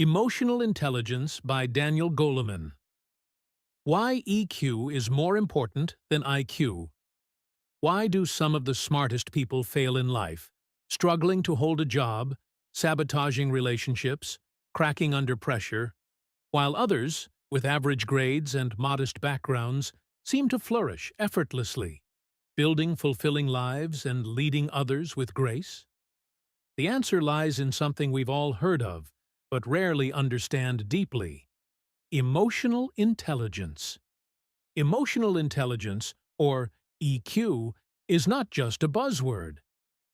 Emotional Intelligence by Daniel Goleman. Why EQ is more important than IQ. Why do some of the smartest people fail in life, struggling to hold a job, sabotaging relationships, cracking under pressure, while others, with average grades and modest backgrounds, seem to flourish effortlessly, building fulfilling lives and leading others with grace? The answer lies in something we've all heard of, but rarely understand deeply: emotional intelligence. Emotional intelligence, or EQ, is not just a buzzword.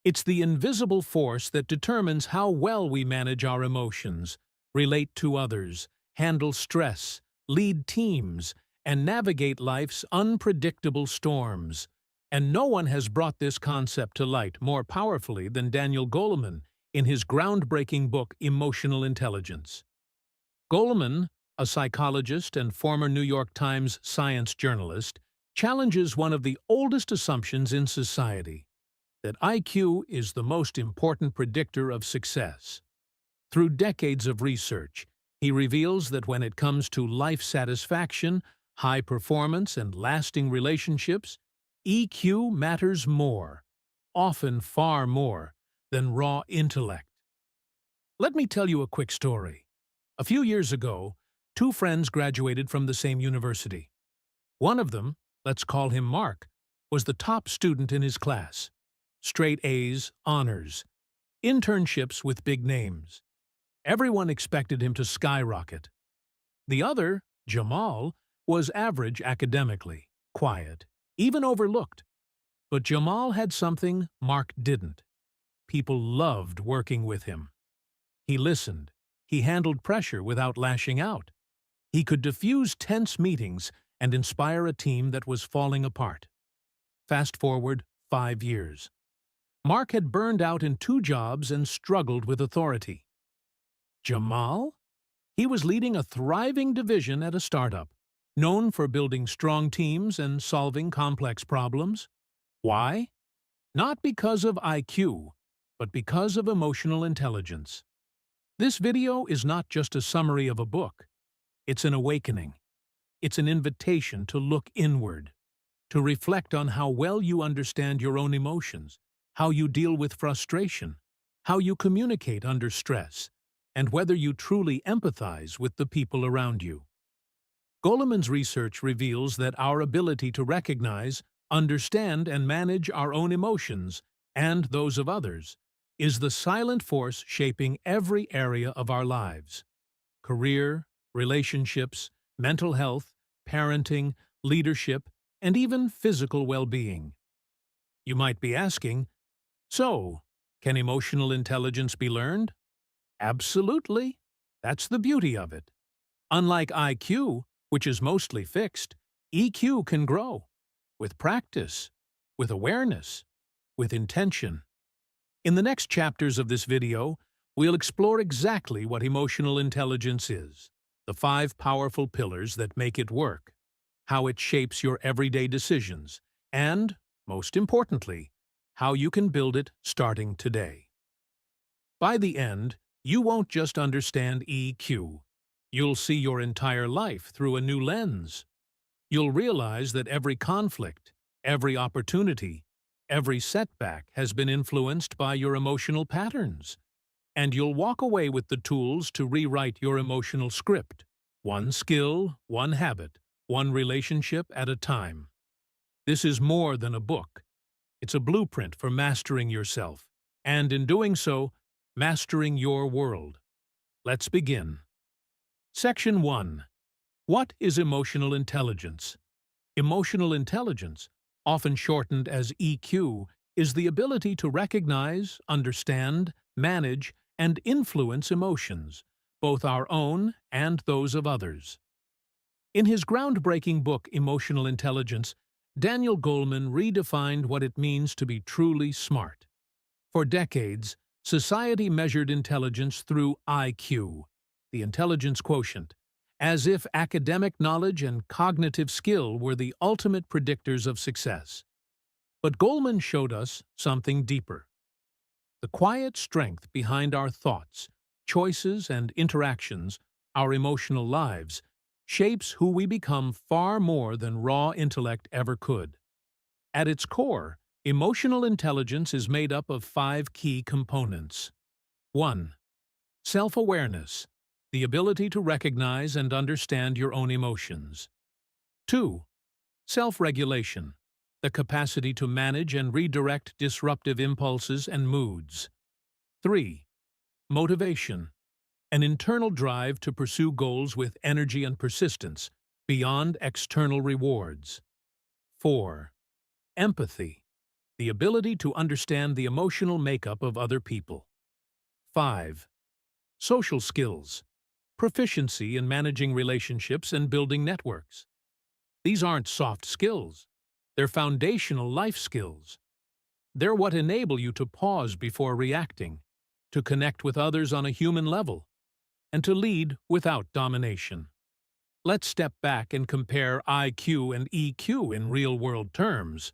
It's the invisible force that determines how well we manage our emotions, relate to others, handle stress, lead teams, and navigate life's unpredictable storms. And no one has brought this concept to light more powerfully than Daniel Goleman in his groundbreaking book Emotional Intelligence. Goleman, a psychologist and former New York Times science journalist, challenges one of the oldest assumptions in society, that IQ is the most important predictor of success. Through decades of research, he reveals that when it comes to life satisfaction, high performance, and lasting relationships, EQ matters more, often far more, than raw intellect. Let me tell you a quick story. A few years ago, two friends graduated from the same university. One of them, let's call him Mark, was the top student in his class. Straight A's, honors, internships with big names. Everyone expected him to skyrocket. The other, Jamal, was average academically, quiet, even overlooked. But Jamal had something Mark didn't. People loved working with him. He listened. He handled pressure without lashing out. He could diffuse tense meetings and inspire a team that was falling apart. Fast forward 5 years. Mark had burned out in 2 jobs and struggled with authority. Jamal? He was leading a thriving division at a startup, known for building strong teams and solving complex problems. Why? Not because of IQ, but because of emotional intelligence. This video is not just a summary of a book. It's an awakening. It's an invitation to look inward, to reflect on how well you understand your own emotions, how you deal with frustration, how you communicate under stress, and whether you truly empathize with the people around you. Goleman's research reveals that our ability to recognize, understand, and manage our own emotions, and those of others, is the silent force shaping every area of our lives: career, relationships, mental health, parenting, leadership, and even physical well-being. You might be asking, so, can emotional intelligence be learned? Absolutely. That's the beauty of it. Unlike IQ, which is mostly fixed, EQ can grow with practice, with awareness, with intention. In the next chapters of this video, we'll explore exactly what emotional intelligence is, the 5 powerful pillars that make it work, how it shapes your everyday decisions, and, most importantly, how you can build it starting today. By the end, you won't just understand EQ. You'll see your entire life through a new lens. You'll realize that every conflict, every opportunity, every setback has been influenced by your emotional patterns. And you'll walk away with the tools to rewrite your emotional script, one skill, one habit, one relationship at a time. This is more than a book. It's a blueprint for mastering yourself, and in doing so, mastering your world. Let's begin. Section 1. What is emotional intelligence? Emotional intelligence, often shortened as EQ, is the ability to recognize, understand, manage, and influence emotions, both our own and those of others. In his groundbreaking book Emotional Intelligence, Daniel Goleman redefined what it means to be truly smart. For decades, society measured intelligence through IQ, the intelligence quotient, as if academic knowledge and cognitive skill were the ultimate predictors of success. But Goleman showed us something deeper: the quiet strength behind our thoughts, choices, and interactions, our emotional lives, shapes who we become far more than raw intellect ever could. At its core, emotional intelligence is made up of 5 key components. 1. Self-awareness, the ability to recognize and understand your own emotions. 2. Self-regulation, the capacity to manage and redirect disruptive impulses and moods. 3. Motivation, an internal drive to pursue goals with energy and persistence, beyond external rewards. 4. Empathy, the ability to understand the emotional makeup of other people. 5. Social skills, proficiency in managing relationships and building networks. These aren't soft skills. They're foundational life skills. They're what enable you to pause before reacting, to connect with others on a human level, and to lead without domination. Let's step back and compare IQ and EQ in real-world terms.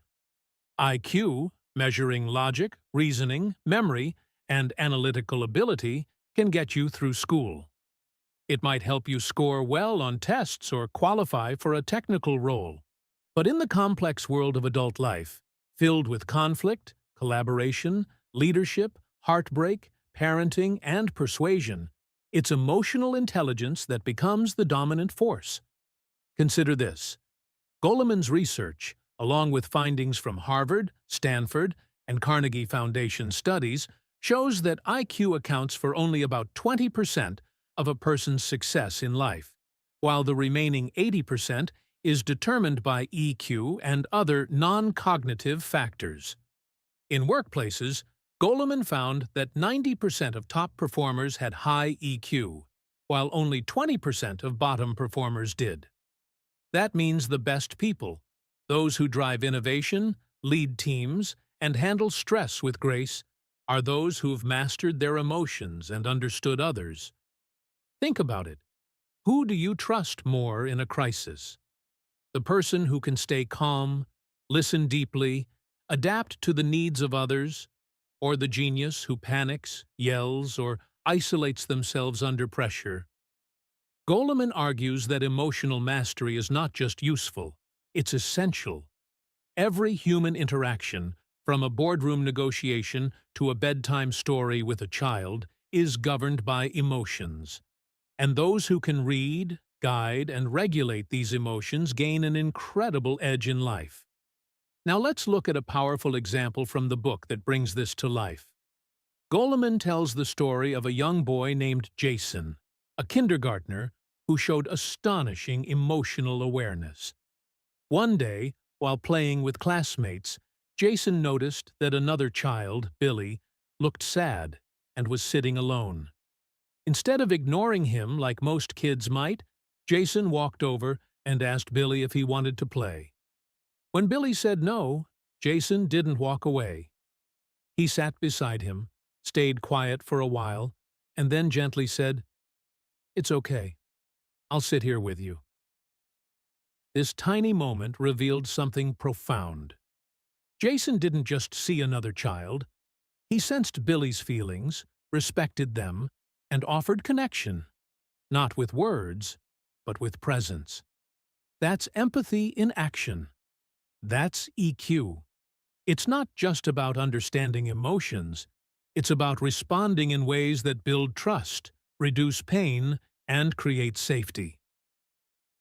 IQ, measuring logic, reasoning, memory, and analytical ability, can get you through school. It might help you score well on tests or qualify for a technical role. But in the complex world of adult life, filled with conflict, collaboration, leadership, heartbreak, parenting, and persuasion, it's emotional intelligence that becomes the dominant force. Consider this. Goleman's research, along with findings from Harvard, Stanford, and Carnegie Foundation studies, shows that IQ accounts for only about 20% of a person's success in life, while the remaining 80% is determined by EQ and other non-cognitive factors. In workplaces, Goleman found that 90% of top performers had high EQ, while only 20% of bottom performers did. That means the best people, those who drive innovation, lead teams, and handle stress with grace, are those who've mastered their emotions and understood others. Think about it. Who do you trust more in a crisis? The person who can stay calm, listen deeply, adapt to the needs of others, or the genius who panics, yells, or isolates themselves under pressure? Goleman argues that emotional mastery is not just useful, it's essential. Every human interaction, from a boardroom negotiation to a bedtime story with a child, is governed by emotions. And those who can read, guide, and regulate these emotions gain an incredible edge in life. Now let's look at a powerful example from the book that brings this to life. Goleman tells the story of a young boy named Jason, a kindergartner who showed astonishing emotional awareness. One day, while playing with classmates, Jason noticed that another child, Billy, looked sad and was sitting alone. Instead of ignoring him like most kids might, Jason walked over and asked Billy if he wanted to play. When Billy said no, Jason didn't walk away. He sat beside him, stayed quiet for a while, and then gently said, "It's okay. I'll sit here with you." This tiny moment revealed something profound. Jason didn't just see another child. He sensed Billy's feelings, respected them, and offered connection, not with words, but with presence. That's empathy in action. That's EQ. It's not just about understanding emotions. It's about responding in ways that build trust, reduce pain, and create safety.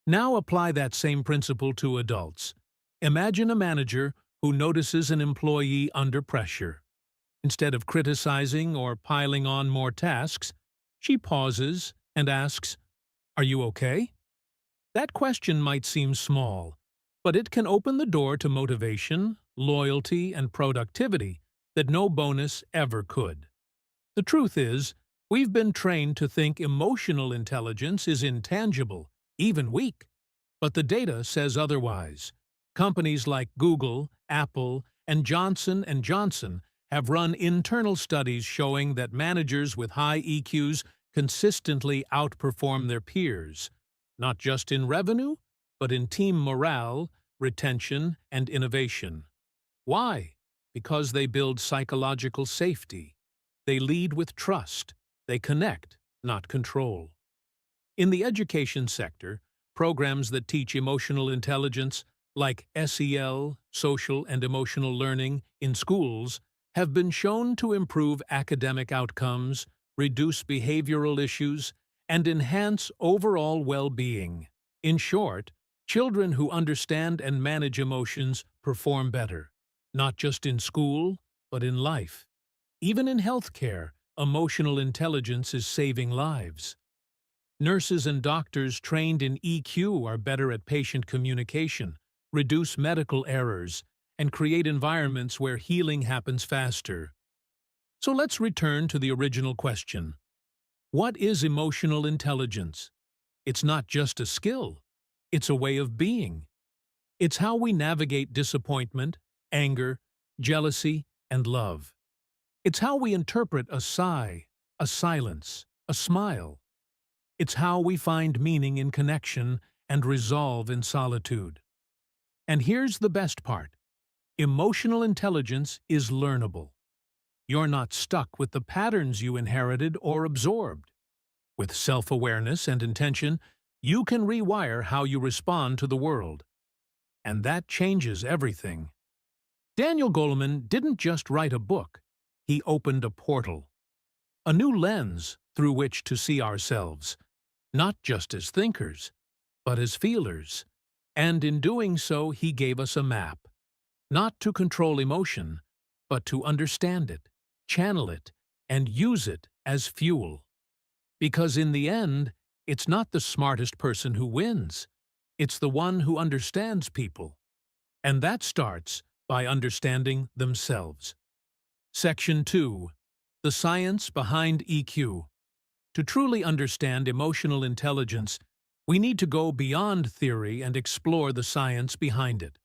Now apply that same principle to adults. Imagine a manager who notices an employee under pressure. Instead of criticizing or piling on more tasks, she pauses and asks, "Are you okay?" That question might seem small, but it can open the door to motivation, loyalty, and productivity that no bonus ever could. The truth is, we've been trained to think emotional intelligence is intangible, even weak. But the data says otherwise. Companies like Google, Apple, and Johnson & Johnson have run internal studies showing that managers with high EQs consistently outperform their peers, not just in revenue, but in team morale, retention, and innovation. Why? Because they build psychological safety. They lead with trust. They connect not control. In the education sector, programs that teach emotional intelligence, like SEL, social and emotional learning, in schools, have been shown to improve academic outcomes, reduce behavioral issues, and enhance overall well-being. In short, children who understand and manage emotions perform better, not just in school, but in life. Even in healthcare, emotional intelligence is saving lives. Nurses and doctors trained in EQ are better at patient communication, reduce medical errors, and create environments where healing happens faster. So let's return to the original question. What is emotional intelligence? It's not just a skill. It's a way of being. It's how we navigate disappointment, anger, jealousy, and love. It's how we interpret a sigh, a silence, a smile. It's how we find meaning in connection and resolve in solitude. And here's the best part. Emotional intelligence is learnable. You're not stuck with the patterns you inherited or absorbed. With self-awareness and intention, you can rewire how you respond to the world. And that changes everything. Daniel Goleman didn't just write a book. He opened a portal. A new lens through which to see ourselves, not just as thinkers, but as feelers. And in doing so, he gave us a map, not to control emotion, but to understand it, channel it, and use it as fuel. Because in the end, it's not the smartest person who wins. It's the one who understands people. And that starts by understanding themselves. Section 2. The Science Behind EQ. To truly understand emotional intelligence, we need to go beyond theory and explore the science behind it.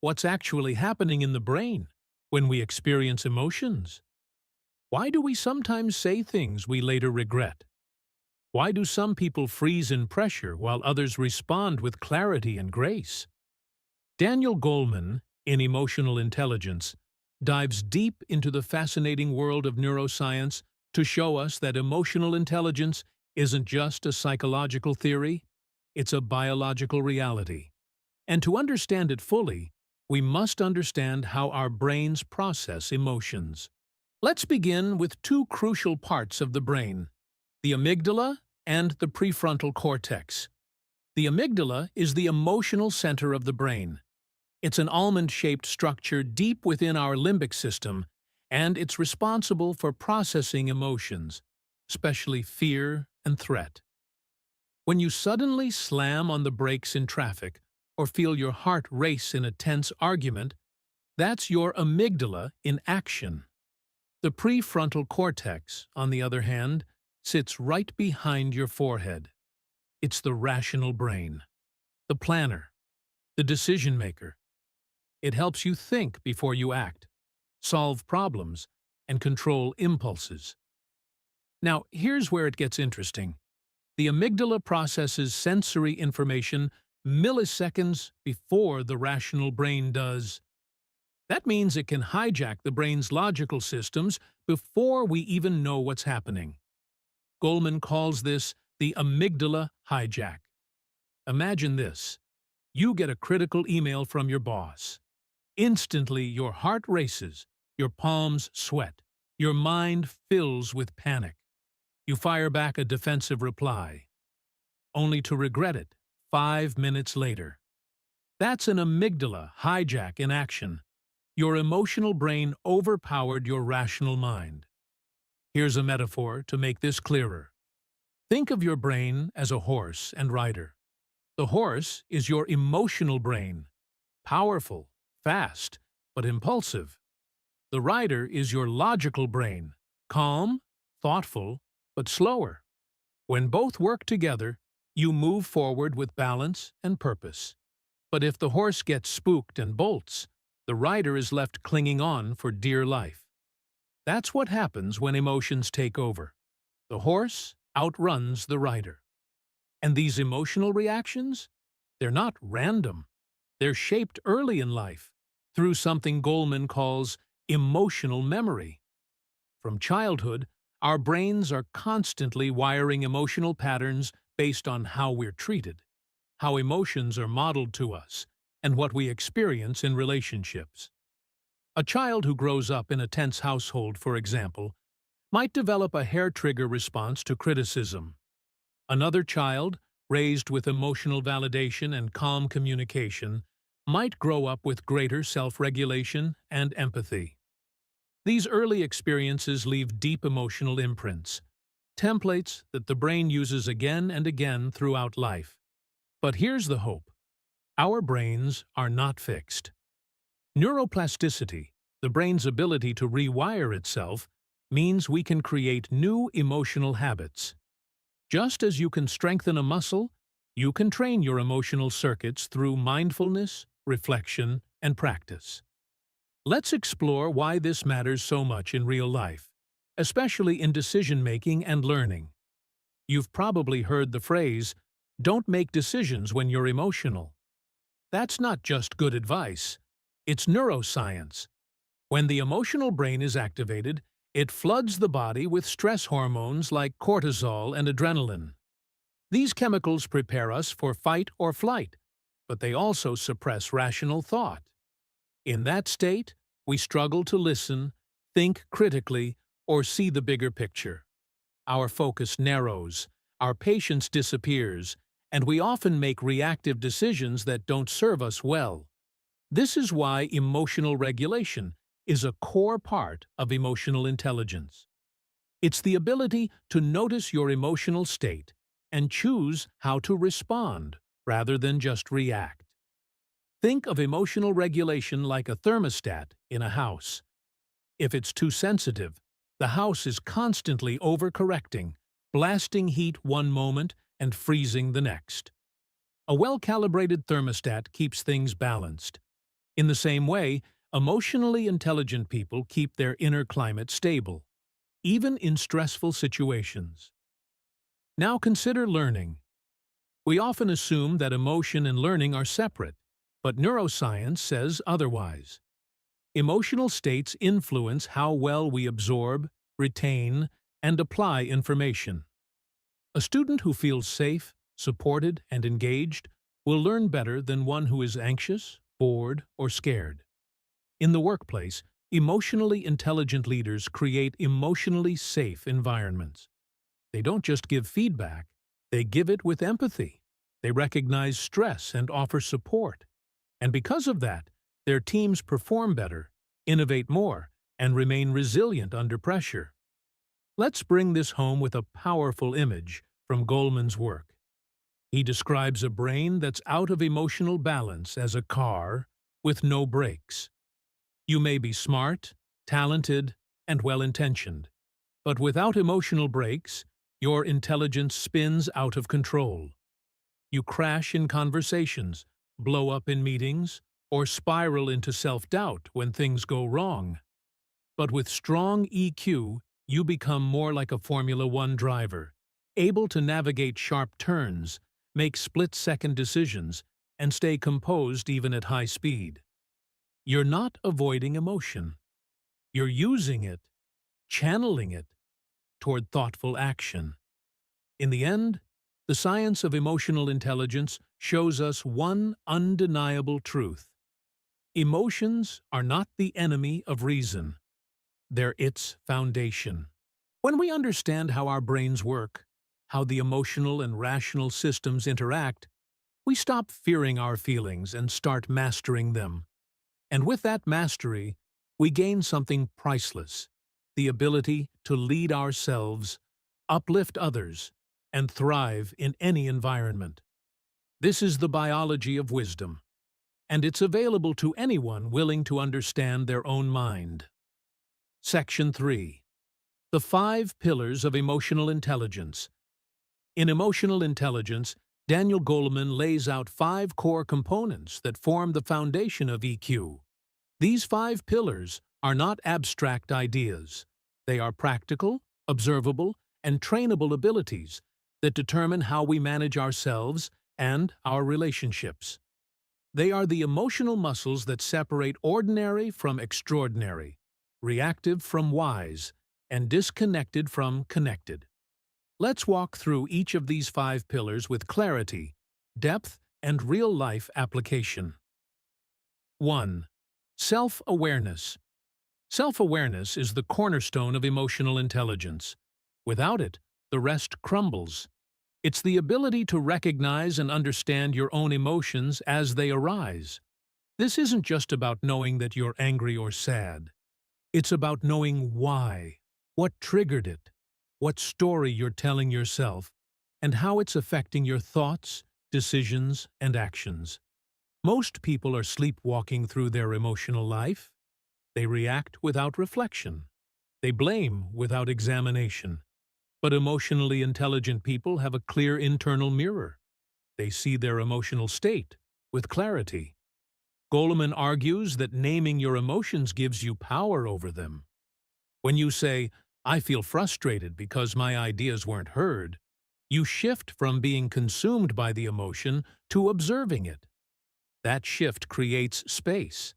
What's actually happening in the brain when we experience emotions? Why do we sometimes say things we later regret? Why do some people freeze in pressure while others respond with clarity and grace? Daniel Goleman, in Emotional Intelligence, dives deep into the fascinating world of neuroscience to show us that emotional intelligence isn't just a psychological theory, it's a biological reality. And to understand it fully, we must understand how our brains process emotions. Let's begin with two crucial parts of the brain, the amygdala and the prefrontal cortex. The amygdala is the emotional center of the brain. It's an almond-shaped structure deep within our limbic system, and it's responsible for processing emotions, especially fear and threat. When you suddenly slam on the brakes in traffic or feel your heart race in a tense argument, that's your amygdala in action. The prefrontal cortex, on the other hand, sits right behind your forehead. It's the rational brain, the planner, the decision maker. It helps you think before you act, solve problems, and control impulses. Now, here's where it gets interesting. The amygdala processes sensory information milliseconds before the rational brain does. That means it can hijack the brain's logical systems before we even know what's happening. Goleman calls this the amygdala hijack. Imagine this. You get a critical email from your boss. Instantly, your heart races, your palms sweat, your mind fills with panic. You fire back a defensive reply, only to regret it 5 minutes later. That's an amygdala hijack in action. Your emotional brain overpowered your rational mind. Here's a metaphor to make this clearer. Think of your brain as a horse and rider. The horse is your emotional brain, powerful, fast, but impulsive. The rider is your logical brain, calm, thoughtful, but slower. When both work together, you move forward with balance and purpose. But if the horse gets spooked and bolts, the rider is left clinging on for dear life. That's what happens when emotions take over. The horse outruns the rider. And these emotional reactions? They're not random. They're shaped early in life, through something Goleman calls emotional memory. From childhood, Our brains are constantly wiring emotional patterns based on how we're treated, how emotions are modeled to us, and what we experience in relationships. A child who grows up in a tense household, for example, might develop a hair-trigger response to criticism. Another child, raised with emotional validation and calm communication, might grow up with greater self-regulation and empathy. These early experiences leave deep emotional imprints, templates that the brain uses again and again throughout life. But here's the hope. Our brains are not fixed. Neuroplasticity, the brain's ability to rewire itself, means we can create new emotional habits. Just as you can strengthen a muscle, you can train your emotional circuits through mindfulness, reflection, and practice. Let's explore why this matters so much in real life, especially in decision-making and learning. You've probably heard the phrase, "Don't make decisions when you're emotional." That's not just good advice. It's neuroscience. When the emotional brain is activated, it floods the body with stress hormones like cortisol and adrenaline. These chemicals prepare us for fight or flight, but they also suppress rational thought. In that state, we struggle to listen, think critically, or see the bigger picture. Our focus narrows, our patience disappears, and we often make reactive decisions that don't serve us well. This is why emotional regulation is a core part of emotional intelligence. It's the ability to notice your emotional state and choose how to respond rather than just react. Think of emotional regulation like a thermostat in a house. If it's too sensitive, the house is constantly overcorrecting, blasting heat one moment and freezing the next. A well-calibrated thermostat keeps things balanced. In the same way, emotionally intelligent people keep their inner climate stable, even in stressful situations. Now consider learning. We often assume that emotion and learning are separate, but neuroscience says otherwise. Emotional states influence how well we absorb, retain, and apply information. A student who feels safe, supported, and engaged will learn better than one who is anxious, bored, or scared. In the workplace, emotionally intelligent leaders create emotionally safe environments. They don't just give feedback, they give it with empathy. They recognize stress and offer support. And because of that, their teams perform better, innovate more, and remain resilient under pressure. Let's bring this home with a powerful image from Goleman's work. He describes a brain that's out of emotional balance as a car with no brakes. You may be smart, talented, and well-intentioned, but without emotional brakes, your intelligence spins out of control. You crash in conversations, blow up in meetings, or spiral into self-doubt when things go wrong. But with strong EQ, you become more like a Formula One driver, able to navigate sharp turns, make split-second decisions, and stay composed even at high speed. You're not avoiding emotion. You're using it, channeling it, toward thoughtful action. In the end, the science of emotional intelligence shows us one undeniable truth. Emotions are not the enemy of reason. They're its foundation. When we understand how our brains work, how the emotional and rational systems interact, we stop fearing our feelings and start mastering them. And with that mastery, we gain something priceless, the ability to lead ourselves, uplift others, and thrive in any environment. This is the biology of wisdom, and it's available to anyone willing to understand their own mind. Section 3. The 5 Pillars of Emotional Intelligence. In Emotional Intelligence, Daniel Goleman lays out 5 core components that form the foundation of EQ. These 5 pillars are not abstract ideas. They are practical, observable, and trainable abilities that determine how we manage ourselves and our relationships. They are the emotional muscles that separate ordinary from extraordinary, reactive from wise, and disconnected from connected. Let's walk through each of these 5 pillars with clarity, depth, and real-life application. 1. Self-awareness. Self-awareness is the cornerstone of emotional intelligence. Without it, the rest crumbles. It's the ability to recognize and understand your own emotions as they arise. This isn't just about knowing that you're angry or sad. It's about knowing why, what triggered it, what story you're telling yourself, and how it's affecting your thoughts, decisions, and actions. Most people are sleepwalking through their emotional life. They react without reflection. They blame without examination. But emotionally intelligent people have a clear internal mirror. They see their emotional state with clarity. Goleman argues that naming your emotions gives you power over them. When you say, "I feel frustrated because my ideas weren't heard," you shift from being consumed by the emotion to observing it. That shift creates space,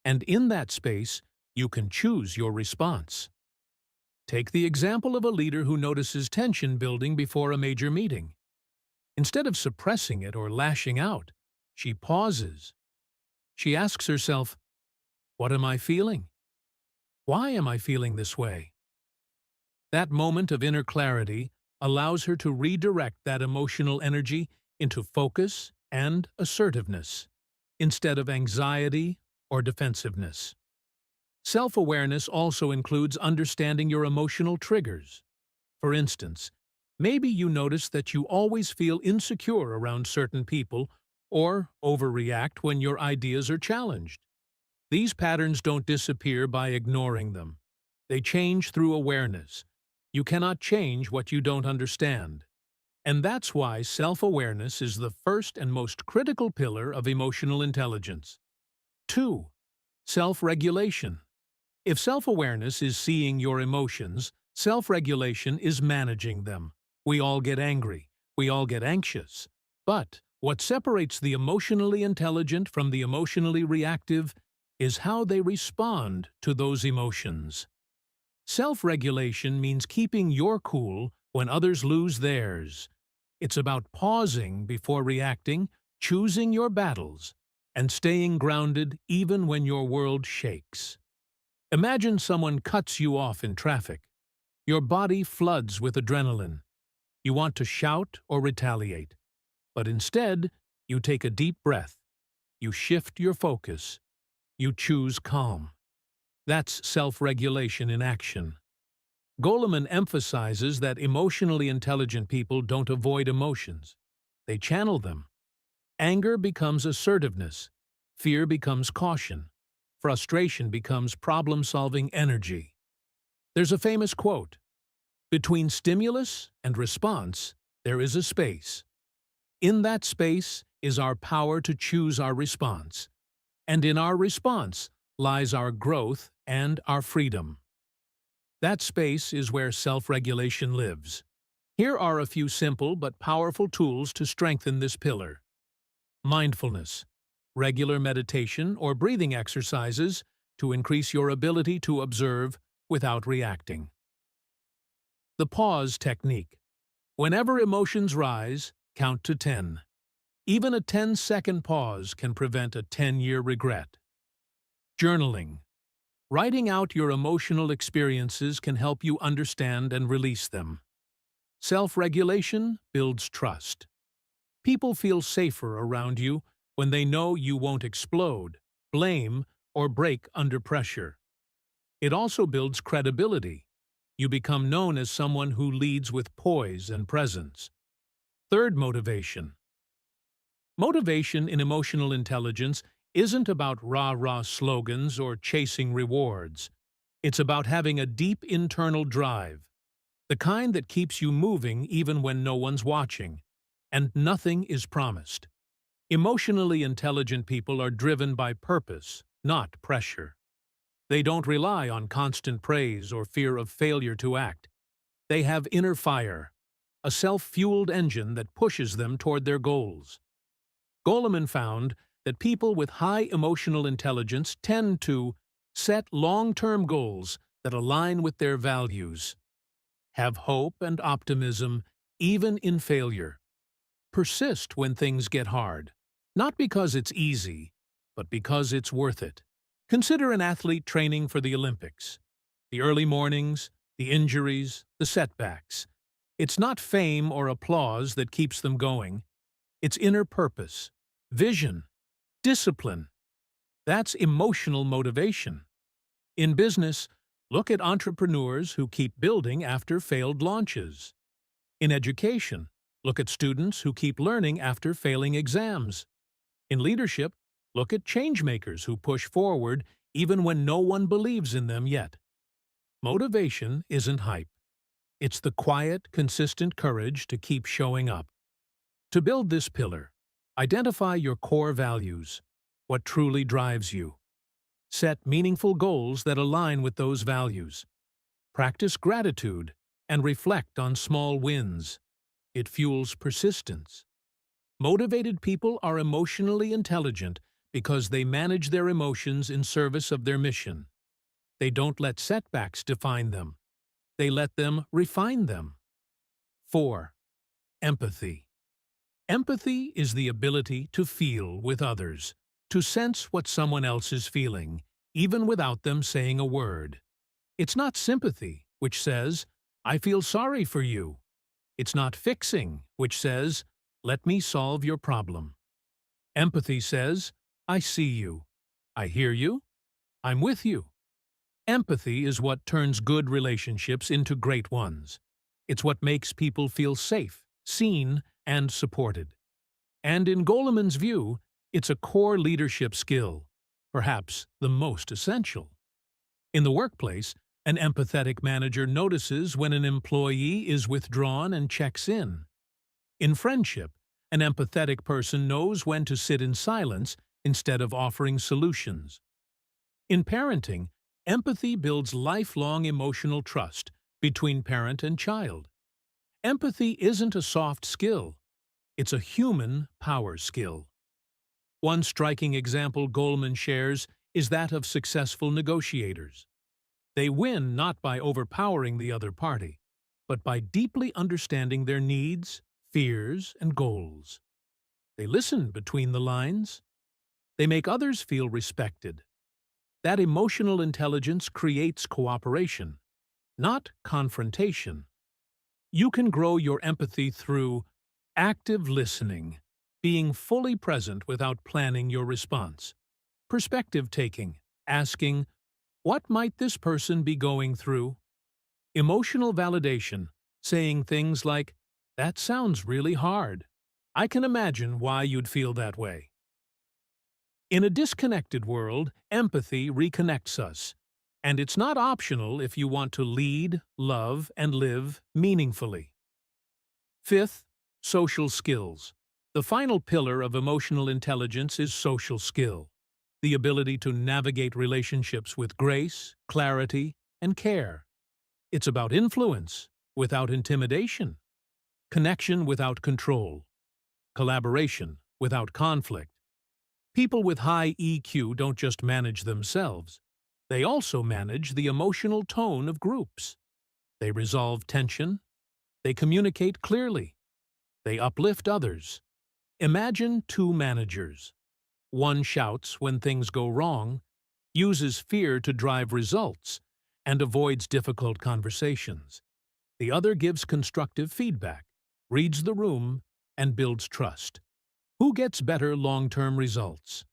and in that space, you can choose your response. Take the example of a leader who notices tension building before a major meeting. Instead of suppressing it or lashing out, she pauses. She asks herself, "What am I feeling? Why am I feeling this way?" That moment of inner clarity allows her to redirect that emotional energy into focus and assertiveness, instead of anxiety or defensiveness. Self-awareness also includes understanding your emotional triggers. For instance, maybe you notice that you always feel insecure around certain people or overreact when your ideas are challenged. These patterns don't disappear by ignoring them. They change through awareness. You cannot change what you don't understand. And that's why self-awareness is the first and most critical pillar of emotional intelligence. 2. Self-regulation. If self-awareness is seeing your emotions, self-regulation is managing them. We all get angry. We all get anxious. But what separates the emotionally intelligent from the emotionally reactive is how they respond to those emotions. Self-regulation means keeping your cool when others lose theirs. It's about pausing before reacting, choosing your battles, and staying grounded even when your world shakes. Imagine someone cuts you off in traffic. Your body floods with adrenaline. You want to shout or retaliate. But instead, you take a deep breath. You shift your focus. You choose calm. That's self-regulation in action. Goleman emphasizes that emotionally intelligent people don't avoid emotions. They channel them. Anger becomes assertiveness. Fear becomes caution. Frustration becomes problem-solving energy. There's a famous quote, "Between stimulus and response, there is a space. In that space is our power to choose our response. And in our response lies our growth and our freedom." That space is where self-regulation lives. Here are a few simple but powerful tools to strengthen this pillar. Mindfulness. Regular meditation or breathing exercises to increase your ability to observe without reacting. The pause technique. Whenever emotions rise, count to 10. Even a 10-second pause can prevent a 10-year regret. Journaling. Writing out your emotional experiences can help you understand and release them. Self-regulation builds trust. People feel safer around you when they know you won't explode, blame, or break under pressure. It also builds credibility. You become known as someone who leads with poise and presence. Third, motivation. Motivation in emotional intelligence isn't about rah-rah slogans or chasing rewards. It's about having a deep internal drive, the kind that keeps you moving even when no one's watching, and nothing is promised. Emotionally intelligent people are driven by purpose, not pressure. They don't rely on constant praise or fear of failure to act. They have inner fire, a self-fueled engine that pushes them toward their goals. Goleman found that people with high emotional intelligence tend to set long-term goals that align with their values. Have hope and optimism even in failure. Persist when things get hard, not because it's easy, but because it's worth it. Consider an athlete training for the Olympics. The early mornings, the injuries, the setbacks. It's not fame or applause that keeps them going. It's inner purpose, vision, discipline. That's emotional motivation. In business, look at entrepreneurs who keep building after failed launches. In education, look at students who keep learning after failing exams. In leadership, look at changemakers who push forward even when no one believes in them yet. Motivation isn't hype. It's the quiet, consistent courage to keep showing up. To build this pillar, identify your core values, what truly drives you. Set meaningful goals that align with those values. Practice gratitude and reflect on small wins. It fuels persistence. Motivated people are emotionally intelligent because they manage their emotions in service of their mission. They don't let setbacks define them. They let them refine them. 4. Empathy. Empathy is the ability to feel with others, to sense what someone else is feeling, even without them saying a word. It's not sympathy, which says, "I feel sorry for you." It's not fixing, which says, "Let me solve your problem." Empathy says, "I see you. I hear you. I'm with you." Empathy is what turns good relationships into great ones. It's what makes people feel safe, seen, and supported. And in Goleman's view, it's a core leadership skill, perhaps the most essential. In the workplace, an empathetic manager notices when an employee is withdrawn and checks in. In friendship, an empathetic person knows when to sit in silence instead of offering solutions. In parenting, empathy builds lifelong emotional trust between parent and child. Empathy isn't a soft skill. It's a human power skill. One striking example Goleman shares is that of successful negotiators. They win not by overpowering the other party, but by deeply understanding their needs, fears, and goals. They listen between the lines. They make others feel respected. That emotional intelligence creates cooperation, not confrontation. You can grow your empathy through active listening, being fully present without planning your response. Perspective taking, asking, "What might this person be going through?" Emotional validation, saying things like, "That sounds really hard. I can imagine why you'd feel that way." In a disconnected world, empathy reconnects us. And it's not optional if you want to lead, love, and live meaningfully. 5th, social skills. The final pillar of emotional intelligence is social skill, the ability to navigate relationships with grace, clarity, and care. It's about influence without intimidation, connection without control, collaboration without conflict. People with high EQ don't just manage themselves. They also manage the emotional tone of groups. They resolve tension. They communicate clearly. They uplift others. Imagine two managers. One shouts when things go wrong, uses fear to drive results, and avoids difficult conversations. The other gives constructive feedback, reads the room, and builds trust. Who gets better long-term results?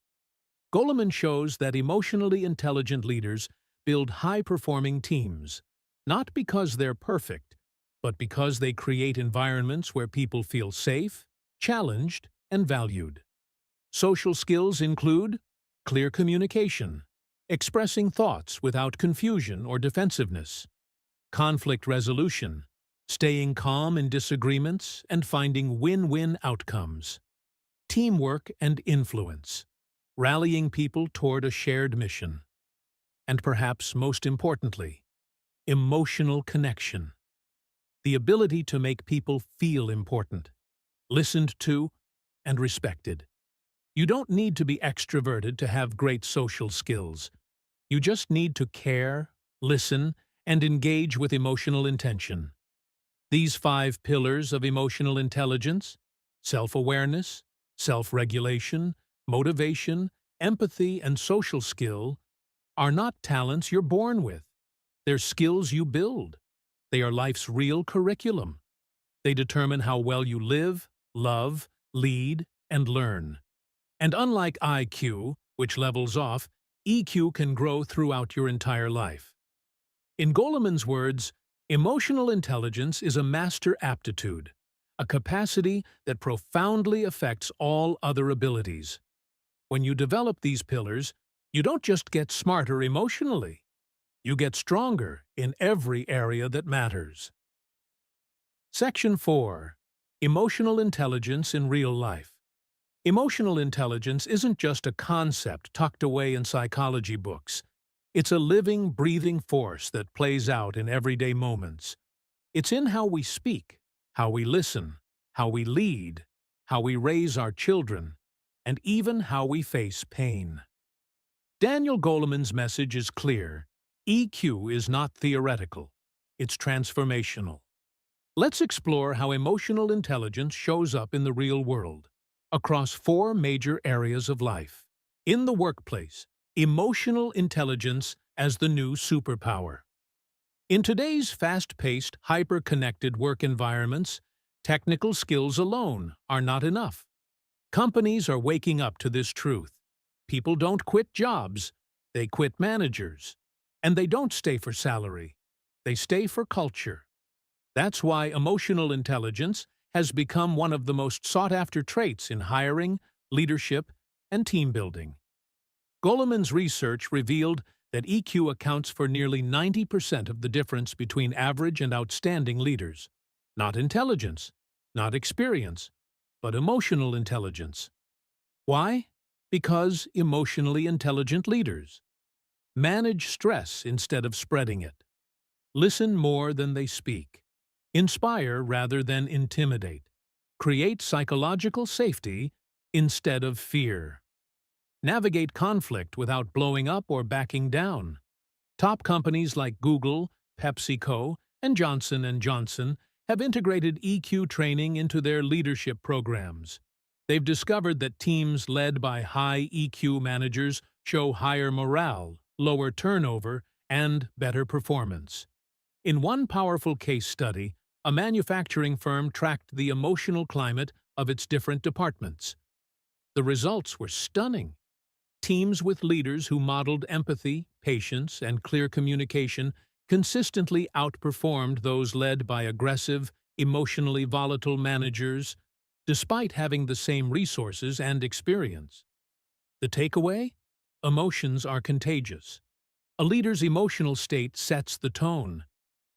Goleman shows that emotionally intelligent leaders build high-performing teams, not because they're perfect, but because they create environments where people feel safe, challenged, and valued. Social skills include clear communication, expressing thoughts without confusion or defensiveness, conflict resolution, staying calm in disagreements and finding win-win outcomes, teamwork and influence, rallying people toward a shared mission, and perhaps most importantly, emotional connection, the ability to make people feel important, listened to, and respected. You don't need to be extroverted to have great social skills. You just need to care, listen, and engage with emotional intention. These 5 pillars of emotional intelligence, self-awareness, self-regulation, motivation, empathy, and social skill, are not talents you're born with. They're skills you build. They are life's real curriculum. They determine how well you live, love, lead, and learn. And unlike IQ, which levels off, EQ can grow throughout your entire life. In Goleman's words, emotional intelligence is a master aptitude, a capacity that profoundly affects all other abilities. When you develop these pillars, you don't just get smarter emotionally. You get stronger in every area that matters. Section 4. Emotional intelligence in real life. Emotional intelligence isn't just a concept tucked away in psychology books. It's a living, breathing force that plays out in everyday moments. It's in how we speak, how we listen, how we lead, how we raise our children, and even how we face pain. Daniel Goleman's message is clear. EQ is not theoretical. It's transformational. Let's explore how emotional intelligence shows up in the real world, across 4 major areas of life. In the workplace, emotional intelligence as the new superpower. In today's fast-paced, hyper-connected work environments, technical skills alone are not enough. Companies are waking up to this truth. People don't quit jobs, they quit managers. And they don't stay for salary, they stay for culture. That's why emotional intelligence has become one of the most sought-after traits in hiring, leadership, and team building. Goleman's research revealed that EQ accounts for nearly 90% of the difference between average and outstanding leaders. Not intelligence, not experience, but emotional intelligence. Why? Because emotionally intelligent leaders manage stress instead of spreading it, listen more than they speak, inspire rather than intimidate, create psychological safety instead of fear, navigate conflict without blowing up or backing down. Top companies like Google, PepsiCo, and Johnson & Johnson have integrated EQ training into their leadership programs. They've discovered that teams led by high EQ managers show higher morale, lower turnover, and better performance. In one powerful case study, a manufacturing firm tracked the emotional climate of its different departments. The results were stunning. Teams with leaders who modeled empathy, patience, and clear communication consistently outperformed those led by aggressive, emotionally volatile managers, despite having the same resources and experience. The takeaway? Emotions are contagious. A leader's emotional state sets the tone,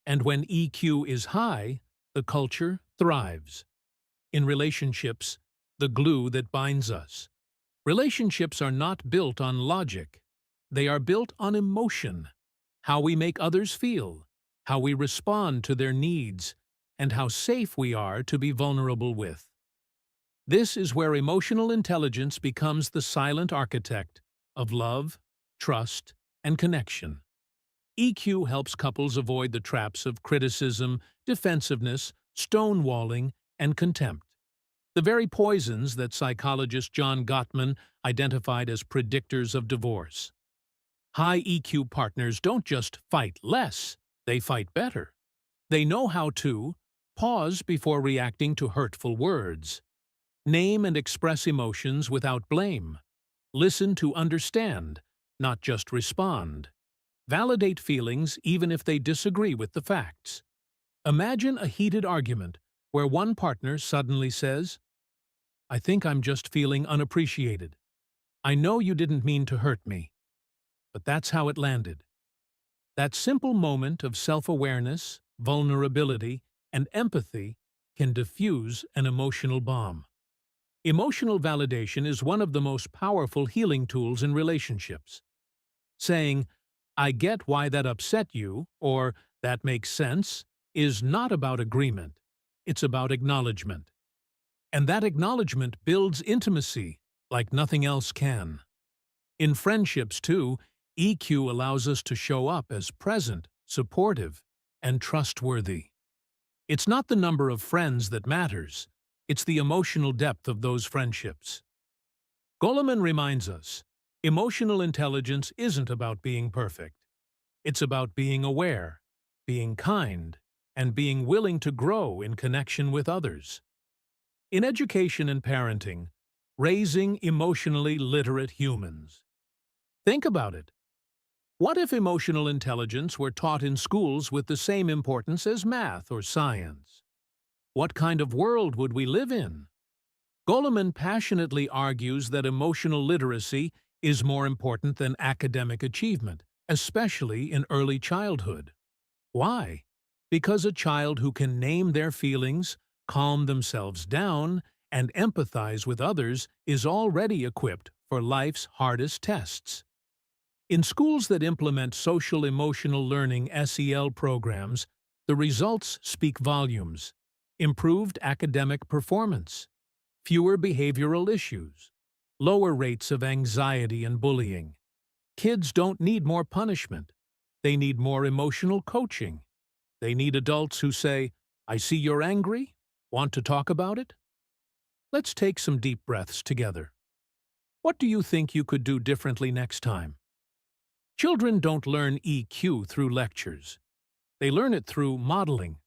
and when EQ is high, the culture thrives. In relationships, the glue that binds us. Relationships are not built on logic. They are built on emotion, how we make others feel, how we respond to their needs, and how safe we are to be vulnerable with. This is where emotional intelligence becomes the silent architect of love, trust, and connection. EQ helps couples avoid the traps of criticism, defensiveness, stonewalling, and contempt. The very poisons that psychologist John Gottman identified as predictors of divorce. High EQ partners don't just fight less, they fight better. They know how to pause before reacting to hurtful words, name and express emotions without blame, listen to understand, not just respond, validate feelings even if they disagree with the facts. Imagine a heated argument where one partner suddenly says, "I think I'm just feeling unappreciated. I know you didn't mean to hurt me, but that's how it landed." That simple moment of self-awareness, vulnerability, and empathy can diffuse an emotional bomb. Emotional validation is one of the most powerful healing tools in relationships. Saying, "I get why that upset you," or "that makes sense," is not about agreement. It's about acknowledgement. And that acknowledgement builds intimacy like nothing else can. In friendships, too, EQ allows us to show up as present, supportive, and trustworthy. It's not the number of friends that matters, it's the emotional depth of those friendships. Goleman reminds us, emotional intelligence isn't about being perfect. It's about being aware, being kind, and being willing to grow in connection with others. In education and parenting, raising emotionally literate humans. Think about it. What if emotional intelligence were taught in schools with the same importance as math or science? What kind of world would we live in? Goleman passionately argues that emotional literacy is more important than academic achievement, especially in early childhood. Why? Because a child who can name their feelings, calm themselves down, and empathize with others is already equipped for life's hardest tests. In schools that implement social-emotional learning (SEL) programs, the results speak volumes. Improved academic performance, fewer behavioral issues, lower rates of anxiety and bullying. Kids don't need more punishment. They need more emotional coaching. They need adults who say, "I see you're angry. Want to talk about it?" Let's take some deep breaths together. What do you think you could do differently next time? Children don't learn EQ through lectures. They learn it through modeling,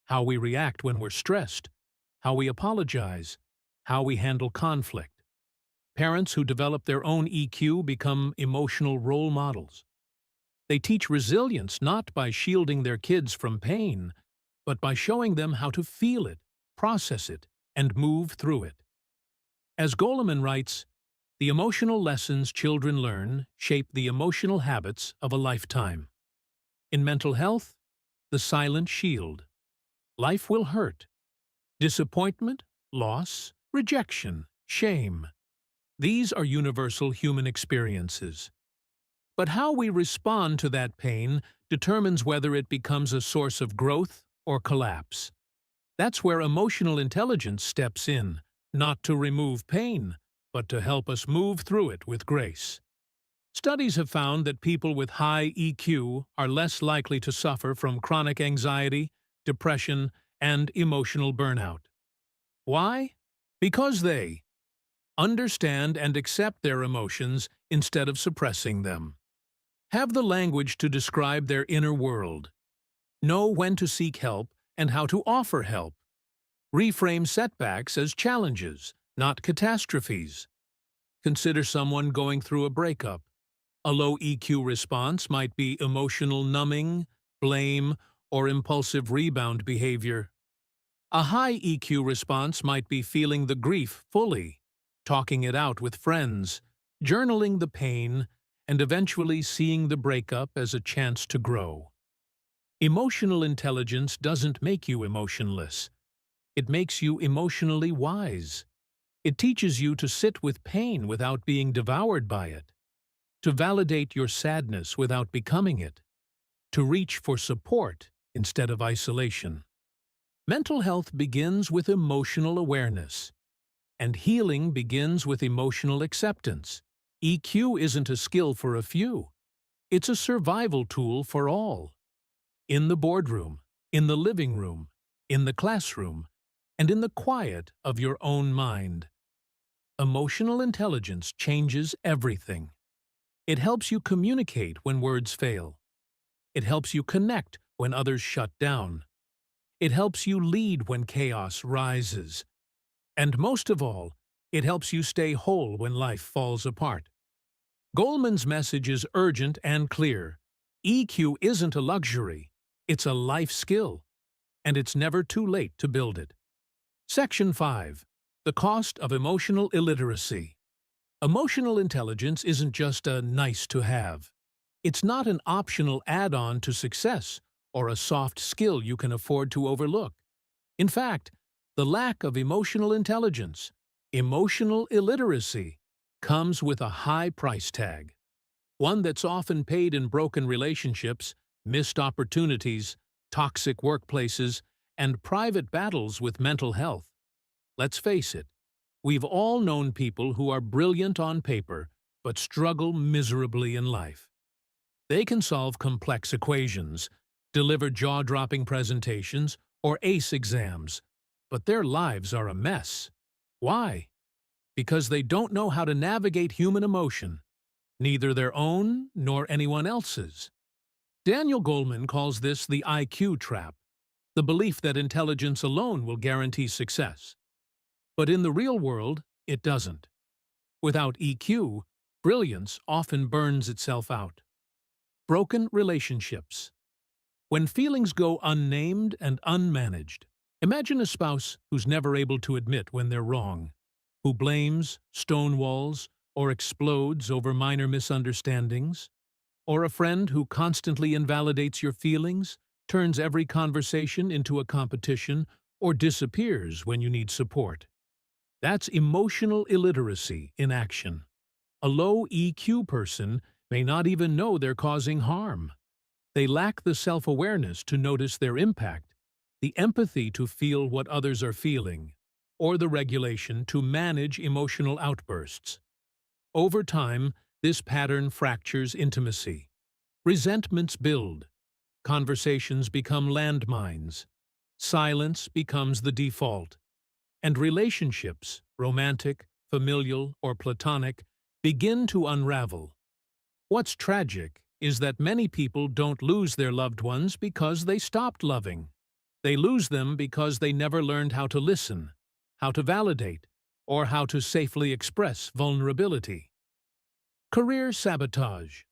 how we react when we're stressed, how we apologize, how we handle conflict. Parents who develop their own EQ become emotional role models. They teach resilience not by shielding their kids from pain, but by showing them how to feel it, process it, and move through it. As Goleman writes, the emotional lessons children learn shape the emotional habits of a lifetime. In mental health, the silent shield. Life will hurt. Disappointment, loss, rejection, shame. These are universal human experiences. But how we respond to that pain determines whether it becomes a source of growth or collapse. That's where emotional intelligence steps in, not to remove pain, but to help us move through it with grace. Studies have found that people with high EQ are less likely to suffer from chronic anxiety, depression, and emotional burnout. Why? Because they understand and accept their emotions instead of suppressing them. Have the language to describe their inner world. Know when to seek help and how to offer help. Reframe setbacks as challenges, not catastrophes. Consider someone going through a breakup. A low EQ response might be emotional numbing, blame, or impulsive rebound behavior. A high EQ response might be feeling the grief fully, talking it out with friends, journaling the pain, and eventually seeing the breakup as a chance to grow. Emotional intelligence doesn't make you emotionless. It makes you emotionally wise. It teaches you to sit with pain without being devoured by it, to validate your sadness without becoming it, to reach for support instead of isolation. Mental health begins with emotional awareness, and healing begins with emotional acceptance. EQ isn't a skill for a few. It's a survival tool for all. In the boardroom, in the living room, in the classroom, and in the quiet of your own mind. Emotional intelligence changes everything. It helps you communicate when words fail. It helps you connect when others shut down. It helps you lead when chaos rises. And most of all, it helps you stay whole when life falls apart. Goleman's message is urgent and clear. EQ isn't a luxury, it's a life skill, and it's never too late to build it. Section 5. The cost of emotional illiteracy. Emotional intelligence isn't just a nice-to-have. It's not an optional add-on to success or a soft skill you can afford to overlook. In fact, the lack of emotional intelligence, emotional illiteracy, comes with a high price tag. One that's often paid in broken relationships, missed opportunities, toxic workplaces, and private battles with mental health. Let's face it, we've all known people who are brilliant on paper but struggle miserably in life. They can solve complex equations, deliver jaw-dropping presentations, or ace exams, but their lives are a mess. Why? Because they don't know how to navigate human emotion, neither their own nor anyone else's. Daniel Goleman calls this the IQ trap, the belief that intelligence alone will guarantee success. But in the real world, it doesn't. Without EQ, brilliance often burns itself out. Broken relationships. When feelings go unnamed and unmanaged, imagine a spouse who's never able to admit when they're wrong, who blames, stonewalls, or explodes over minor misunderstandings, or a friend who constantly invalidates your feelings, turns every conversation into a competition, or disappears when you need support. That's emotional illiteracy in action. A low EQ person may not even know they're causing harm. They lack the self-awareness to notice their impact, the empathy to feel what others are feeling, or the regulation to manage emotional outbursts. Over time, this pattern fractures intimacy. Resentments build. Conversations become landmines. Silence becomes the default. And relationships, romantic, familial, or platonic, begin to unravel. What's tragic is that many people don't lose their loved ones because they stopped loving. They lose them because they never learned how to listen, how to validate, or how to safely express vulnerability. Career sabotage.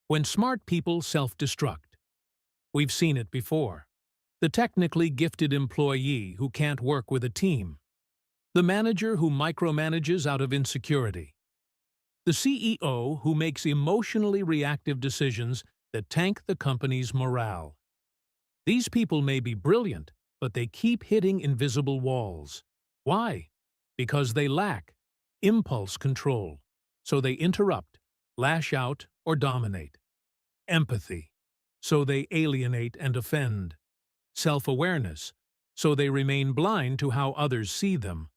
When smart people self-destruct. We've seen it before. The technically gifted employee who can't work with a team. The manager who micromanages out of insecurity. The CEO who makes emotionally reactive decisions that tank the company's morale. These people may be brilliant, but they keep hitting invisible walls. Why? Because they lack impulse control, so they interrupt, lash out, or dominate. Empathy, so they alienate and offend. Self-awareness, so they remain blind to how others see them.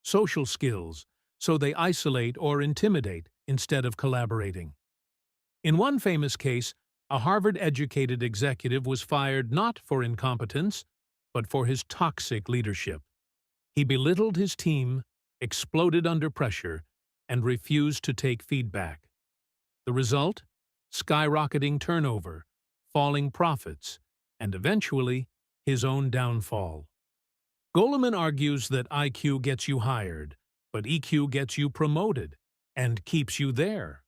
Social skills, so they isolate or intimidate instead of collaborating. In one famous case, a Harvard-educated executive was fired not for incompetence, but for his toxic leadership. He belittled his team, exploded under pressure, and refused to take feedback. The result? Skyrocketing turnover, falling profits, and eventually, his own downfall. Goleman argues that IQ gets you hired, but EQ gets you promoted and keeps you there.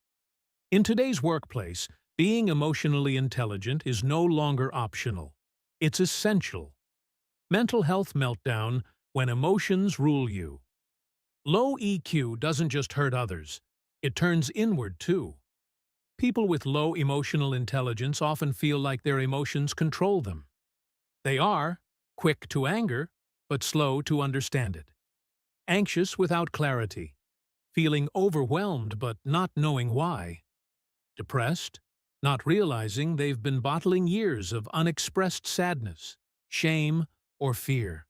In today's workplace, being emotionally intelligent is no longer optional. It's essential. Mental health meltdown when emotions rule you. Low EQ doesn't just hurt others, it turns inward too. People with low emotional intelligence often feel like their emotions control them. They are quick to anger, but slow to understand it. Anxious without clarity, feeling overwhelmed but not knowing why. Depressed, not realizing they've been bottling years of unexpressed sadness, shame, or fear.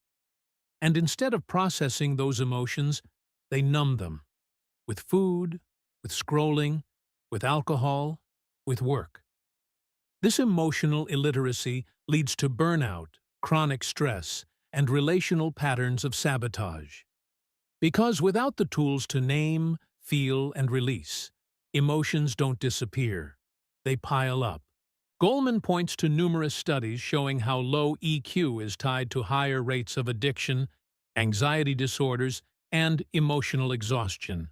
And instead of processing those emotions, they numb them. With food, with scrolling, with alcohol, with work. This emotional illiteracy leads to burnout, chronic stress, and relational patterns of sabotage. Because without the tools to name, feel, and release, emotions don't disappear. They pile up. Goleman points to numerous studies showing how low EQ is tied to higher rates of addiction, anxiety disorders, and emotional exhaustion.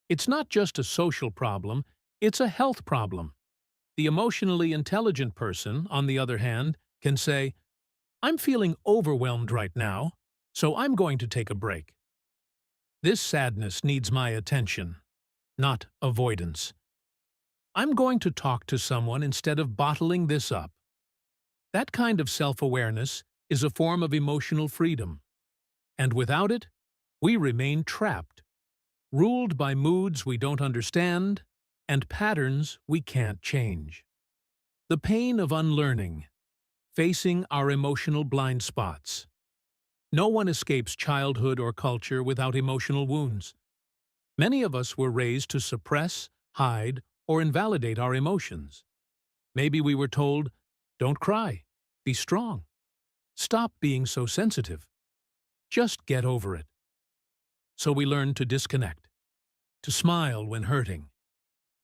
It's not just a social problem, it's a health problem. The emotionally intelligent person, on the other hand, can say, "I'm feeling overwhelmed right now, so I'm going to take a break. This sadness needs my attention, not avoidance. I'm going to talk to someone instead of bottling this up." That kind of self-awareness is a form of emotional freedom. And without it, we remain trapped, ruled by moods we don't understand and patterns we can't change. The pain of unlearning, facing our emotional blind spots. No one escapes childhood or culture without emotional wounds. Many of us were raised to suppress, hide, or invalidate our emotions. Maybe we were told, "Don't cry," Be strong. Stop being so sensitive. Just get over it. So we learn to disconnect, to smile when hurting,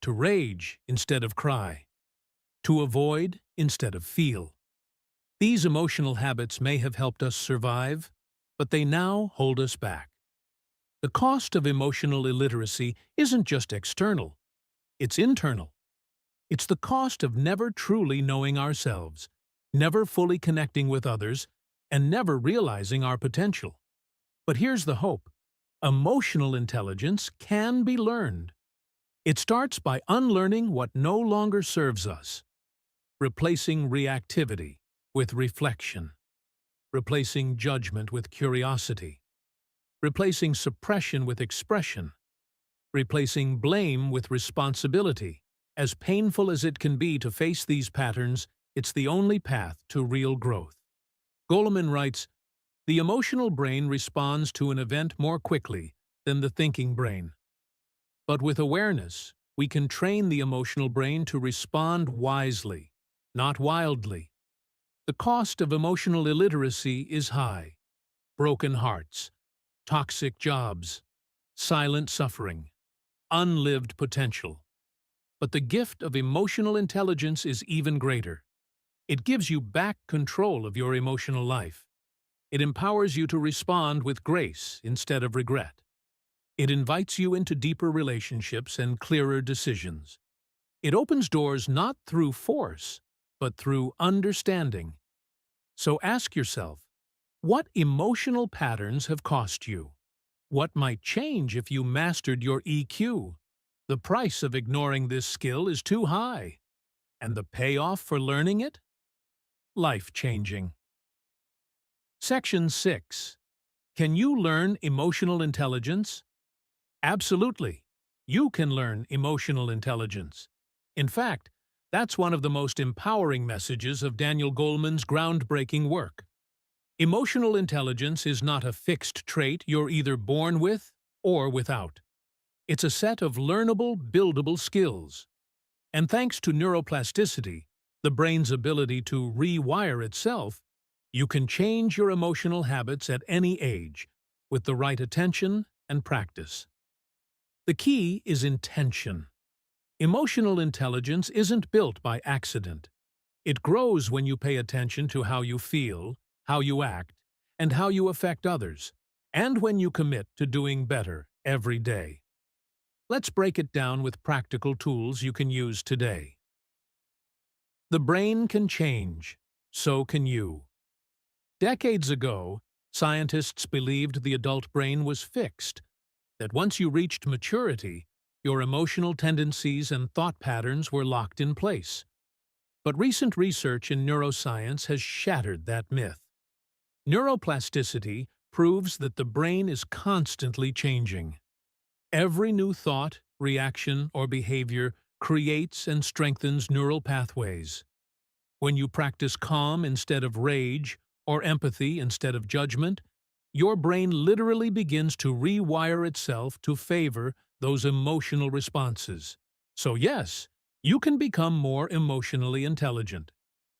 to rage instead of cry, to avoid instead of feel. These emotional habits may have helped us survive, but they now hold us back. The cost of emotional illiteracy isn't just external, it's internal. It's the cost of never truly knowing ourselves, never fully connecting with others, and never realizing our potential. But here's the hope. Emotional intelligence can be learned. It starts by unlearning what no longer serves us, replacing reactivity with reflection, replacing judgment with curiosity, replacing suppression with expression, replacing blame with responsibility. As painful as it can be to face these patterns, it's the only path to real growth. Goleman writes, "The emotional brain responds to an event more quickly than the thinking brain. But with awareness, we can train the emotional brain to respond wisely, not wildly. The cost of emotional illiteracy is high. Broken hearts, toxic jobs, silent suffering, unlived potential. But the gift of emotional intelligence is even greater. It gives you back control of your emotional life. It empowers you to respond with grace instead of regret. It invites you into deeper relationships and clearer decisions. It opens doors not through force, but through understanding. So ask yourself, what emotional patterns have cost you? What might change if you mastered your EQ? The price of ignoring this skill is too high, and the payoff for learning it? Life-changing. Section 6. Can you learn emotional intelligence? Absolutely. You can learn emotional intelligence. In fact, that's one of the most empowering messages of Daniel Goleman's groundbreaking work. Emotional intelligence is not a fixed trait you're either born with or without. It's a set of learnable, buildable skills. And thanks to neuroplasticity, the brain's ability to rewire itself, you can change your emotional habits at any age with the right attention and practice. The key is intention. Emotional intelligence isn't built by accident. It grows when you pay attention to how you feel, how you act, and how you affect others, and when you commit to doing better every day. Let's break it down with practical tools you can use today. The brain can change, so can you. Decades ago, scientists believed the adult brain was fixed, that once you reached maturity, your emotional tendencies and thought patterns were locked in place. But recent research in neuroscience has shattered that myth. Neuroplasticity proves that the brain is constantly changing. Every new thought, reaction, or behavior creates and strengthens neural pathways. When you practice calm instead of rage, or empathy instead of judgment, your brain literally begins to rewire itself to favor those emotional responses. So yes, you can become more emotionally intelligent.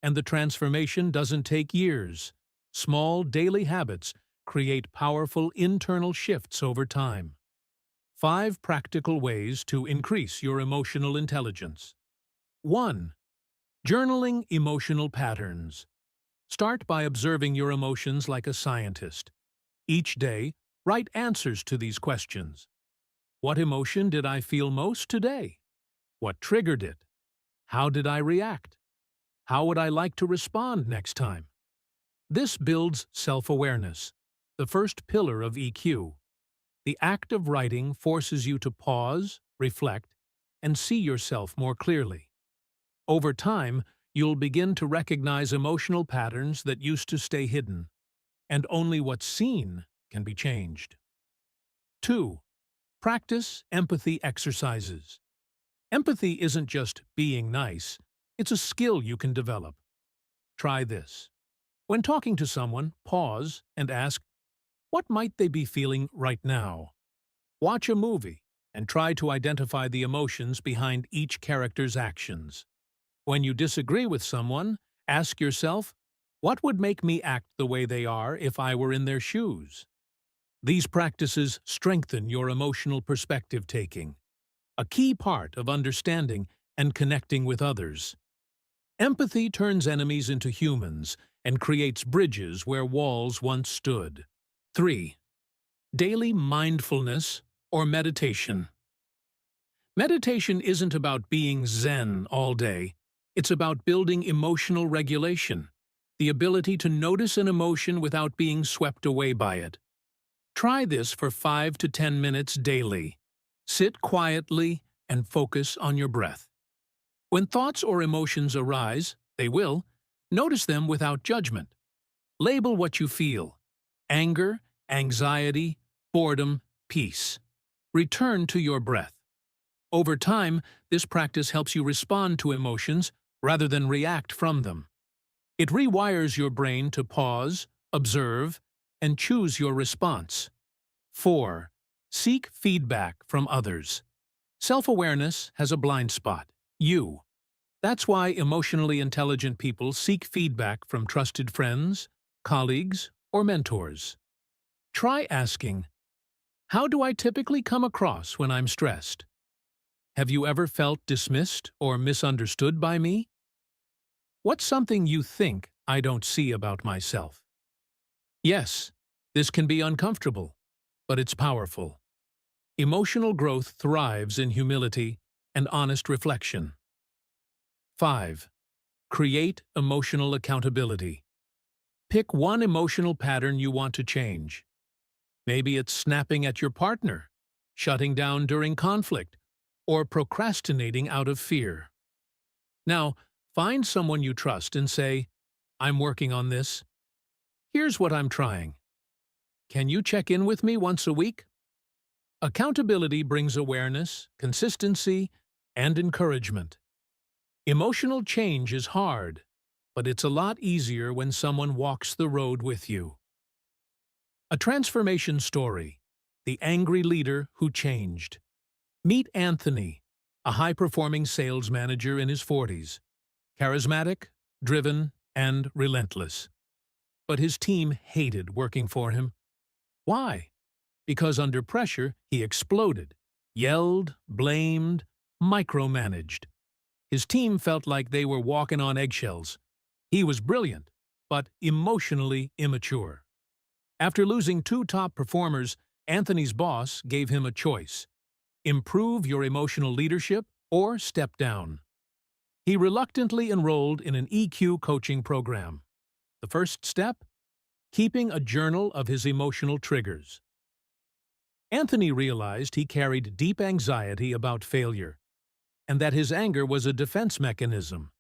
And the transformation doesn't take years. Small daily habits create powerful internal shifts over time. 5 practical ways to increase your emotional intelligence. 1. Journaling emotional patterns. Start by observing your emotions like a scientist. Each day, write answers to these questions. What emotion did I feel most today? What triggered it? How did I react? How would I like to respond next time? This builds self-awareness, the first pillar of EQ. The act of writing forces you to pause, reflect, and see yourself more clearly. Over time, you'll begin to recognize emotional patterns that used to stay hidden, and only what's seen can be changed. 2. Practice empathy exercises. Empathy isn't just being nice, it's a skill you can develop. Try this. When talking to someone, pause and ask, what might they be feeling right now? Watch a movie and try to identify the emotions behind each character's actions. When you disagree with someone, ask yourself, What would make me act the way they are if I were in their shoes? These practices strengthen your emotional perspective taking, a key part of understanding and connecting with others. Empathy turns enemies into humans and creates bridges where walls once stood. 3. Daily mindfulness or meditation. Meditation isn't about being zen all day. It's about building emotional regulation, the ability to notice an emotion without being swept away by it. Try this for 5 to 10 minutes daily. Sit quietly and focus on your breath. When thoughts or emotions arise, they will, notice them without judgment. Label what you feel: anger, anxiety, boredom, peace. Return to your breath. Over time, this practice helps you respond to emotions rather than react from them. It rewires your brain to pause, observe, and choose your response. 4. Seek feedback from others. Self-awareness has a blind spot: you. That's why emotionally intelligent people seek feedback from trusted friends, colleagues, or mentors. Try asking, "How do I typically come across when I'm stressed? Have you ever felt dismissed or misunderstood by me? What's something you think I don't see about myself?" Yes, this can be uncomfortable, but it's powerful. Emotional growth thrives in humility and honest reflection. 5. Create emotional accountability. Pick one emotional pattern you want to change. Maybe it's snapping at your partner, shutting down during conflict, or procrastinating out of fear. Now, find someone you trust and say, "I'm working on this. Here's what I'm trying. Can you check in with me once a week?" Accountability brings awareness, consistency, and encouragement. Emotional change is hard, but it's a lot easier when someone walks the road with you. A transformation story: the angry leader who changed. Meet Anthony, a high-performing sales manager in his 40s. Charismatic, driven, and relentless. But his team hated working for him. Why? Because under pressure, he exploded, yelled, blamed, micromanaged. His team felt like they were walking on eggshells. He was brilliant, but emotionally immature. After losing 2 top performers, Anthony's boss gave him a choice: improve your emotional leadership or step down. He reluctantly enrolled in an EQ coaching program. The first step? Keeping a journal of his emotional triggers. Anthony realized he carried deep anxiety about failure, and that his anger was a defense mechanism.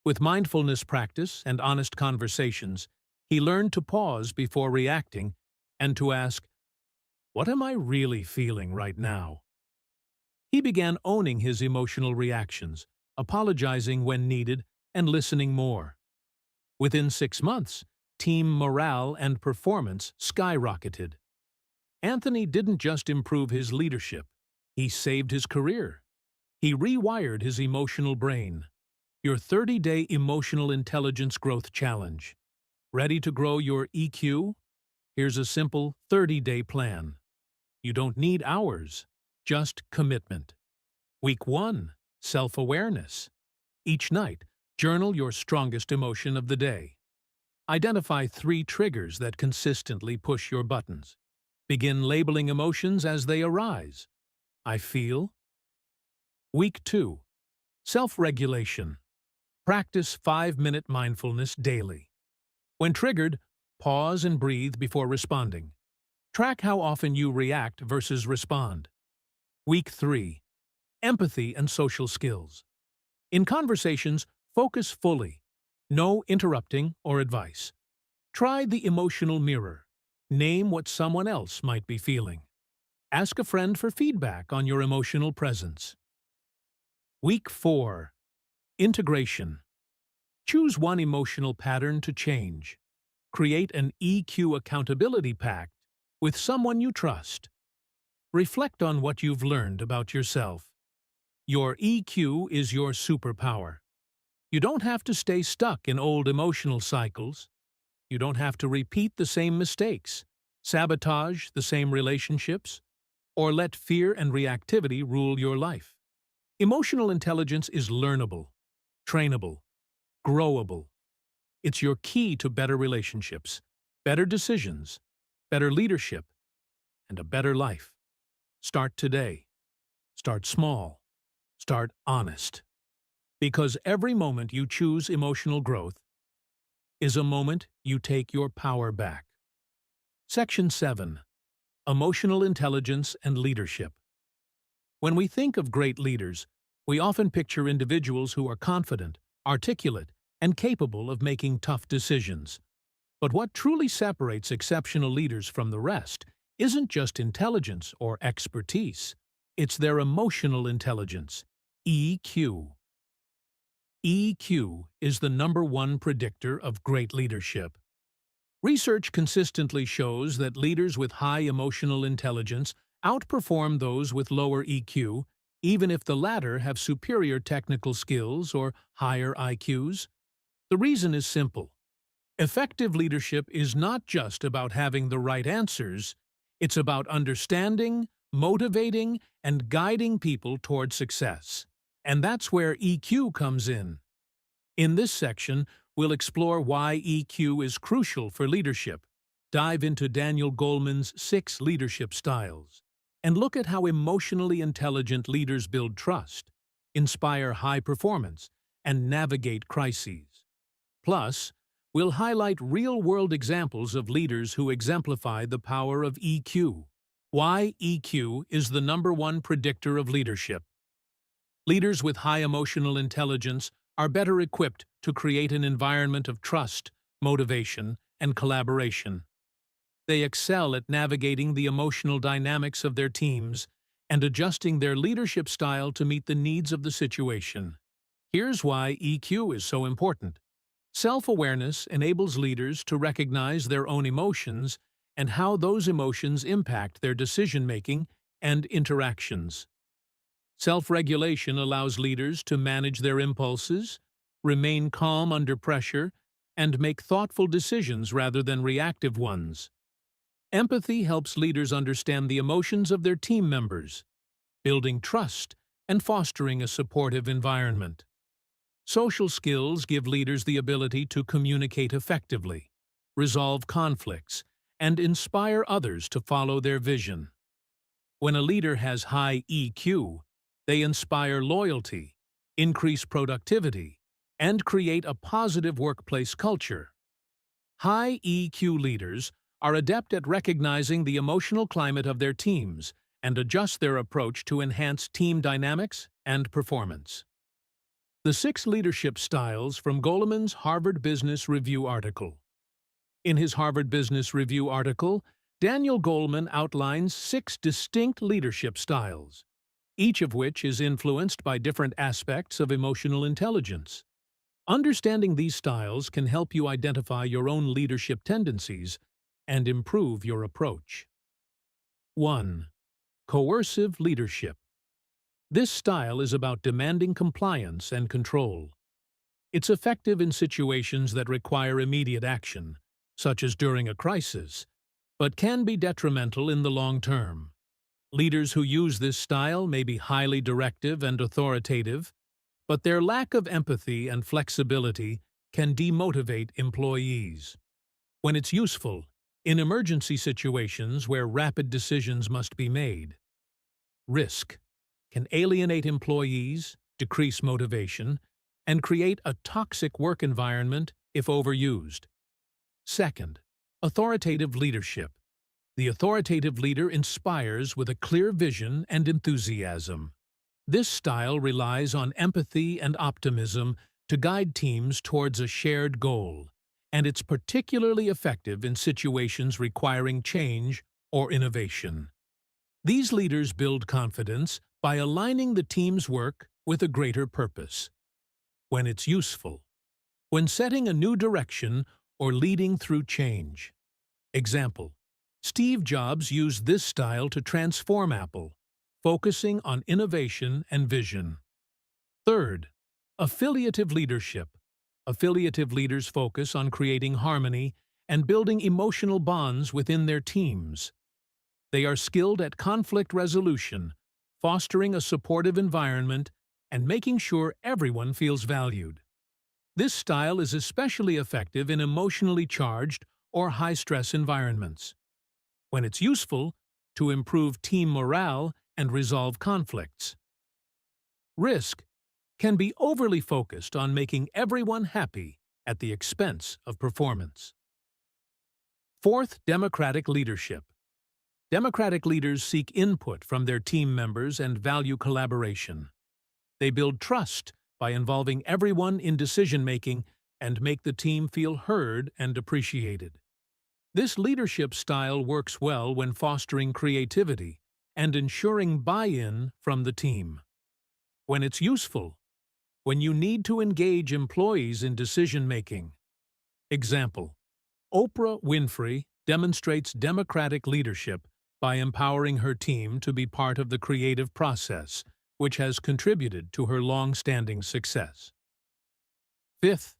With mindfulness practice and honest conversations, he learned to pause before reacting and to ask, "What am I really feeling right now?" He began owning his emotional reactions, apologizing when needed, and listening more. Within 6 months, team morale and performance skyrocketed. Anthony didn't just improve his leadership, he saved his career. He rewired his emotional brain. Your 30-day Emotional Intelligence Growth Challenge. Ready to grow your EQ? Here's a simple 30-day plan. You don't need hours, just commitment. Week 1, self-awareness. Each night, journal your strongest emotion of the day. Identify 3 triggers that consistently push your buttons. Begin labeling emotions as they arise. I feel. Week 2, self-regulation. Practice 5-minute mindfulness daily. When triggered, pause and breathe before responding. Track how often you react versus respond. Week 3, empathy and social skills. In conversations, focus fully. No interrupting or advice. Try the emotional mirror. Name what someone else might be feeling. Ask a friend for feedback on your emotional presence. Week 4, integration. Choose one emotional pattern to change. Create an EQ accountability pact with someone you trust. Reflect on what you've learned about yourself. Your EQ is your superpower. You don't have to stay stuck in old emotional cycles. You don't have to repeat the same mistakes, sabotage the same relationships, or let fear and reactivity rule your life. Emotional intelligence is learnable, trainable, growable. It's your key to better relationships, better decisions, better leadership, and a better life. Start today. Start small. Start honest. Because every moment you choose emotional growth is a moment you take your power back. Section 7. Emotional Intelligence and Leadership. When we think of great leaders, we often picture individuals who are confident, articulate, and capable of making tough decisions. But what truly separates exceptional leaders from the rest isn't just intelligence or expertise. It's their emotional intelligence, EQ. EQ is the #1 predictor of great leadership. Research consistently shows that leaders with high emotional intelligence outperform those with lower EQ, even if the latter have superior technical skills or higher IQs. The reason is simple. Effective leadership is not just about having the right answers, it's about understanding, motivating, and guiding people toward success. And that's where EQ comes in. In this section, we'll explore why EQ is crucial for leadership, dive into Daniel Goleman's 6 leadership styles, and look at how emotionally intelligent leaders build trust, inspire high performance, and navigate crises. Plus, we'll highlight real-world examples of leaders who exemplify the power of EQ. Why EQ is the #1 predictor of leadership. Leaders with high emotional intelligence are better equipped to create an environment of trust, motivation, and collaboration. They excel at navigating the emotional dynamics of their teams and adjusting their leadership style to meet the needs of the situation. Here's why EQ is so important. Self-awareness enables leaders to recognize their own emotions and how those emotions impact their decision-making and interactions. Self-regulation allows leaders to manage their impulses, remain calm under pressure, and make thoughtful decisions rather than reactive ones. Empathy helps leaders understand the emotions of their team members, building trust and fostering a supportive environment. Social skills give leaders the ability to communicate effectively, resolve conflicts, and inspire others to follow their vision. When a leader has high EQ, they inspire loyalty, increase productivity, and create a positive workplace culture. High EQ leaders are adept at recognizing the emotional climate of their teams and adjust their approach to enhance team dynamics and performance. The 6 leadership styles from Goleman's Harvard Business Review article. In his Harvard Business Review article, Daniel Goleman outlines 6 distinct leadership styles, each of which is influenced by different aspects of emotional intelligence. Understanding these styles can help you identify your own leadership tendencies and improve your approach. 1. Coercive leadership. This style is about demanding compliance and control. It's effective in situations that require immediate action, such as during a crisis, but can be detrimental in the long term. Leaders who use this style may be highly directive and authoritative, but their lack of empathy and flexibility can demotivate employees. When it's useful, in emergency situations where rapid decisions must be made. Risk can alienate employees, decrease motivation, and create a toxic work environment if overused. Second, authoritative leadership. The authoritative leader inspires with a clear vision and enthusiasm. This style relies on empathy and optimism to guide teams towards a shared goal, and it's particularly effective in situations requiring change or innovation. These leaders build confidence by aligning the team's work with a greater purpose. When it's useful. When setting a new direction or leading through change. Example: Steve Jobs used this style to transform Apple, focusing on innovation and vision. Third, Affiliative leadership. Affiliative leaders focus on creating harmony and building emotional bonds within their teams. They are skilled at conflict resolution, fostering a supportive environment, and making sure everyone feels valued. This style is especially effective in emotionally charged or high-stress environments. When it's useful, to improve team morale and resolve conflicts. Risk can be overly focused on making everyone happy at the expense of performance. Fourth, democratic leadership. Democratic leaders seek input from their team members and value collaboration. They build trust by involving everyone in decision-making and make the team feel heard and appreciated. This leadership style works well when fostering creativity and ensuring buy-in from the team. When it's useful, when you need to engage employees in decision-making. Example: Oprah Winfrey demonstrates democratic leadership by empowering her team to be part of the creative process, which has contributed to her long-standing success. Fifth,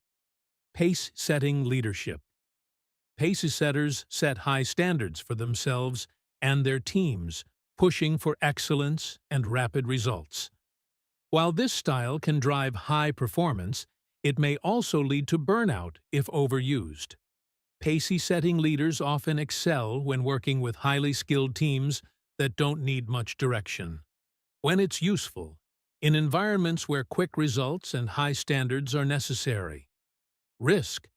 pace-setting leadership. Pace-setters set high standards for themselves and their teams, pushing for excellence and rapid results. While this style can drive high performance, it may also lead to burnout if overused. Pace-setting leaders often excel when working with highly skilled teams that don't need much direction. When it's useful, in environments where quick results and high standards are necessary. Risk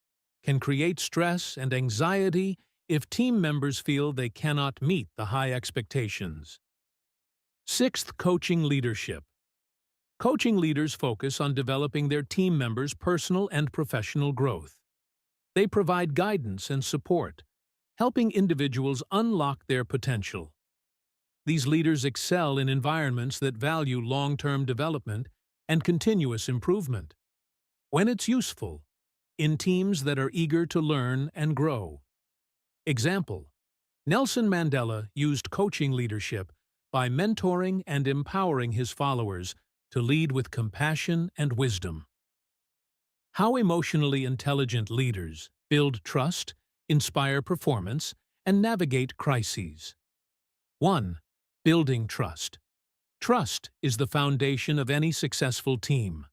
can create stress and anxiety if team members feel they cannot meet the high expectations. Sixth, coaching leadership. Coaching leaders focus on developing their team members' personal and professional growth. They provide guidance and support, helping individuals unlock their potential. These leaders excel in environments that value long-term development and continuous improvement. When it's useful, in teams that are eager to learn and grow. Example: Nelson Mandela used coaching leadership by mentoring and empowering his followers to lead with compassion and wisdom. How emotionally intelligent leaders build trust, inspire performance, and navigate crises. 1. Building trust. Trust is the foundation of any successful team.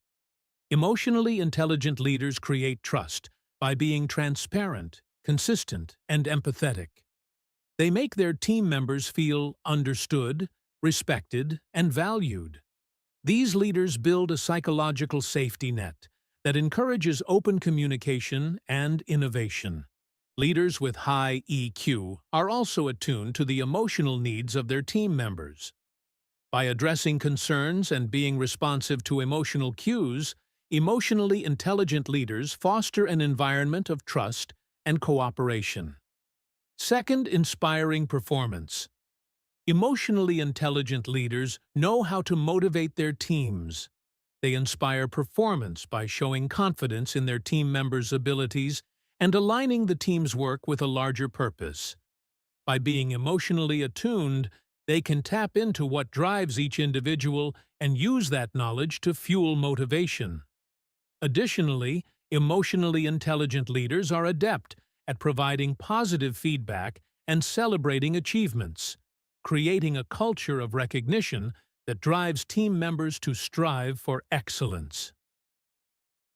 Emotionally intelligent leaders create trust by being transparent, consistent, and empathetic. They make their team members feel understood, respected, and valued. These leaders build a psychological safety net that encourages open communication and innovation. Leaders with high EQ are also attuned to the emotional needs of their team members. By addressing concerns and being responsive to emotional cues, emotionally intelligent leaders foster an environment of trust and cooperation. Second, inspiring performance. Emotionally intelligent leaders know how to motivate their teams. They inspire performance by showing confidence in their team members' abilities and aligning the team's work with a larger purpose. By being emotionally attuned, they can tap into what drives each individual and use that knowledge to fuel motivation. Additionally, emotionally intelligent leaders are adept at providing positive feedback and celebrating achievements, creating a culture of recognition that drives team members to strive for excellence.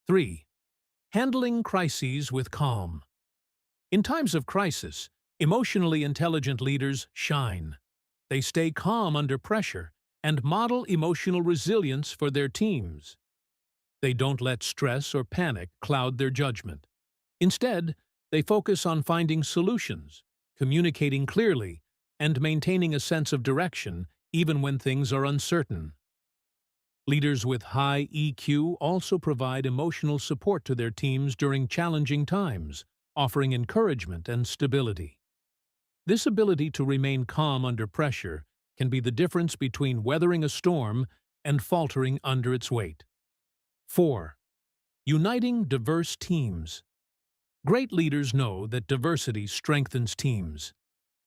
3. Handling crises with calm. In times of crisis, emotionally intelligent leaders shine. They stay calm under pressure and model emotional resilience for their teams. They don't let stress or panic cloud their judgment. Instead, they focus on finding solutions, communicating clearly, and maintaining a sense of direction even when things are uncertain. Leaders with high EQ also provide emotional support to their teams during challenging times, offering encouragement and stability. This ability to remain calm under pressure can be the difference between weathering a storm and faltering under its weight. 4. Uniting diverse teams. Great leaders know that diversity strengthens teams.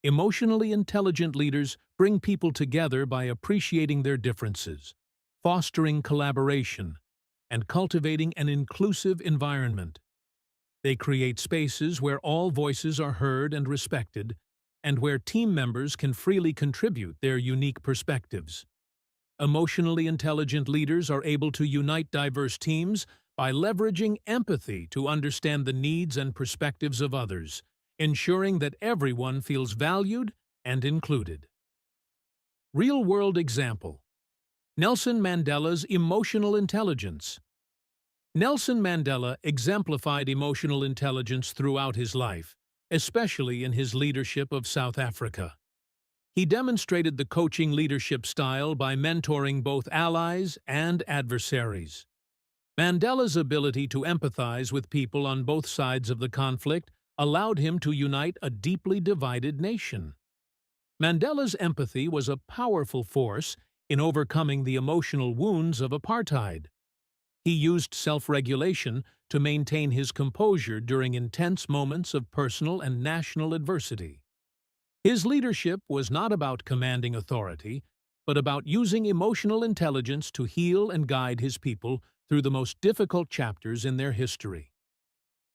Emotionally intelligent leaders bring people together by appreciating their differences, fostering collaboration, and cultivating an inclusive environment. They create spaces where all voices are heard and respected, and where team members can freely contribute their unique perspectives. Emotionally intelligent leaders are able to unite diverse teams by leveraging empathy to understand the needs and perspectives of others, ensuring that everyone feels valued and included. Real-world example: Nelson Mandela's emotional intelligence. Nelson Mandela exemplified emotional intelligence throughout his life, especially in his leadership of South Africa. He demonstrated the coaching leadership style by mentoring both allies and adversaries. Mandela's ability to empathize with people on both sides of the conflict allowed him to unite a deeply divided nation. Mandela's empathy was a powerful force in overcoming the emotional wounds of apartheid. He used self-regulation to maintain his composure during intense moments of personal and national adversity. His leadership was not about commanding authority, but about using emotional intelligence to heal and guide his people through the most difficult chapters in their history.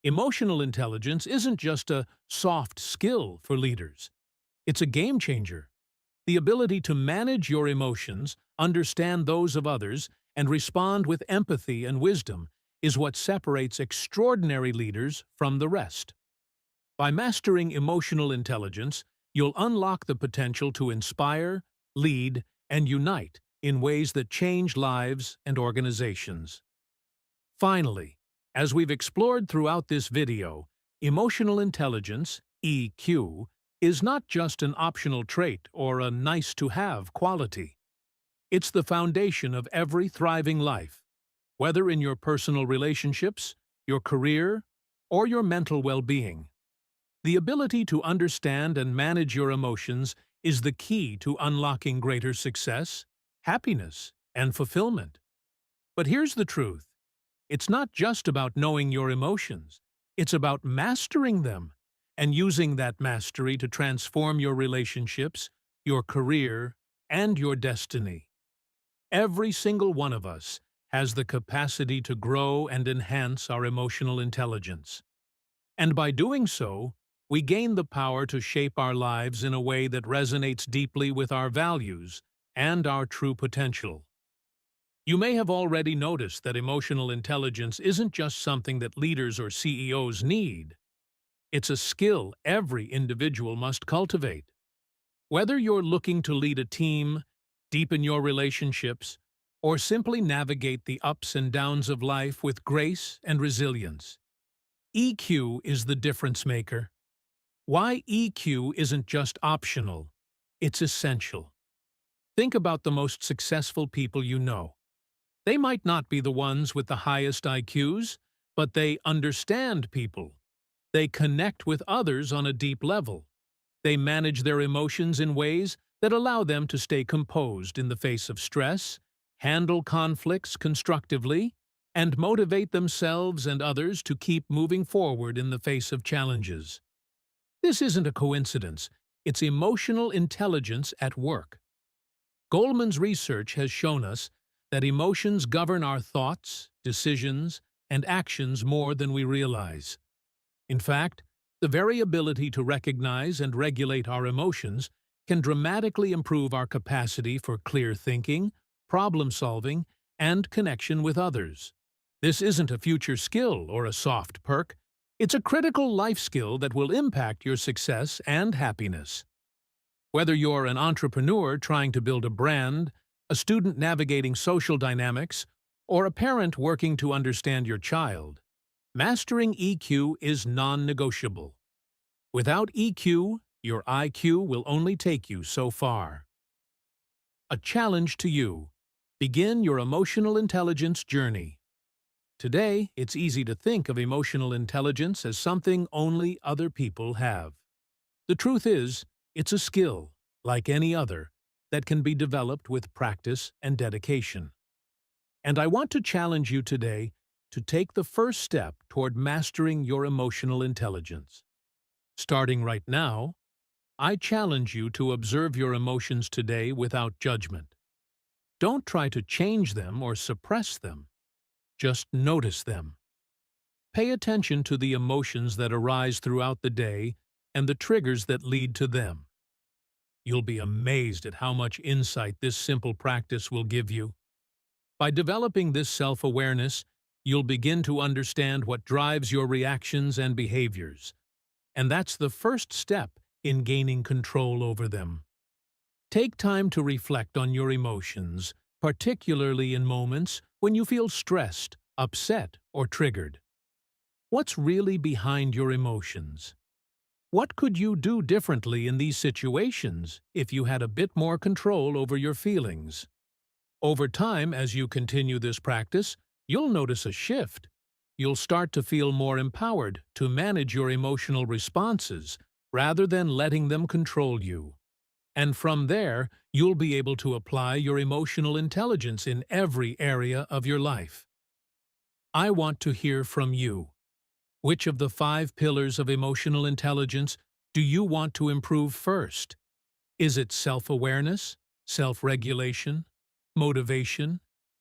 Emotional intelligence isn't just a soft skill for leaders. It's a game changer. The ability to manage your emotions, understand those of others, and respond with empathy and wisdom is what separates extraordinary leaders from the rest. By mastering emotional intelligence, you'll unlock the potential to inspire, lead, and unite in ways that change lives and organizations. Finally, as we've explored throughout this video, emotional intelligence, EQ, is not just an optional trait or a nice-to-have quality. It's the foundation of every thriving life, whether in your personal relationships, your career, or your mental well-being. The ability to understand and manage your emotions is the key to unlocking greater success, happiness, and fulfillment. But here's the truth. It's not just about knowing your emotions. It's about mastering them and using that mastery to transform your relationships, your career, and your destiny. Every single one of us has the capacity to grow and enhance our emotional intelligence. And by doing so, we gain the power to shape our lives in a way that resonates deeply with our values and our true potential. You may have already noticed that emotional intelligence isn't just something that leaders or CEOs need. It's a skill every individual must cultivate. Whether you're looking to lead a team, deepen your relationships, or simply navigate the ups and downs of life with grace and resilience, EQ is the difference maker. Why EQ isn't just optional, it's essential. Think about the most successful people you know. They might not be the ones with the highest IQs, but they understand people. They connect with others on a deep level. They manage their emotions in ways that allow them to stay composed in the face of stress, handle conflicts constructively, and motivate themselves and others to keep moving forward in the face of challenges. This isn't a coincidence. It's emotional intelligence at work. Goleman's research has shown us that emotions govern our thoughts, decisions, and actions more than we realize. In fact, the very ability to recognize and regulate our emotions can dramatically improve our capacity for clear thinking, problem-solving, and connection with others. This isn't a future skill or a soft perk. It's a critical life skill that will impact your success and happiness. Whether you're an entrepreneur trying to build a brand, a student navigating social dynamics, or a parent working to understand your child, mastering EQ is non-negotiable. Without EQ, your IQ will only take you so far. A challenge to you: begin your emotional intelligence journey. Today, it's easy to think of emotional intelligence as something only other people have. The truth is, it's a skill, like any other, that can be developed with practice and dedication. And I want to challenge you today to take the first step toward mastering your emotional intelligence. Starting right now, I challenge you to observe your emotions today without judgment. Don't try to change them or suppress them. Just notice them. Pay attention to the emotions that arise throughout the day and the triggers that lead to them. You'll be amazed at how much insight this simple practice will give you. By developing this self-awareness, you'll begin to understand what drives your reactions and behaviors. And that's the first step in gaining control over them. Take time to reflect on your emotions, particularly in moments when you feel stressed, upset, or triggered. What's really behind your emotions? What could you do differently in these situations if you had a bit more control over your feelings? Over time, as you continue this practice, you'll notice a shift. You'll start to feel more empowered to manage your emotional responses rather than letting them control you. And from there, you'll be able to apply your emotional intelligence in every area of your life. I want to hear from you. Which of the 5 pillars of emotional intelligence do you want to improve first? Is it self-awareness, self-regulation, motivation,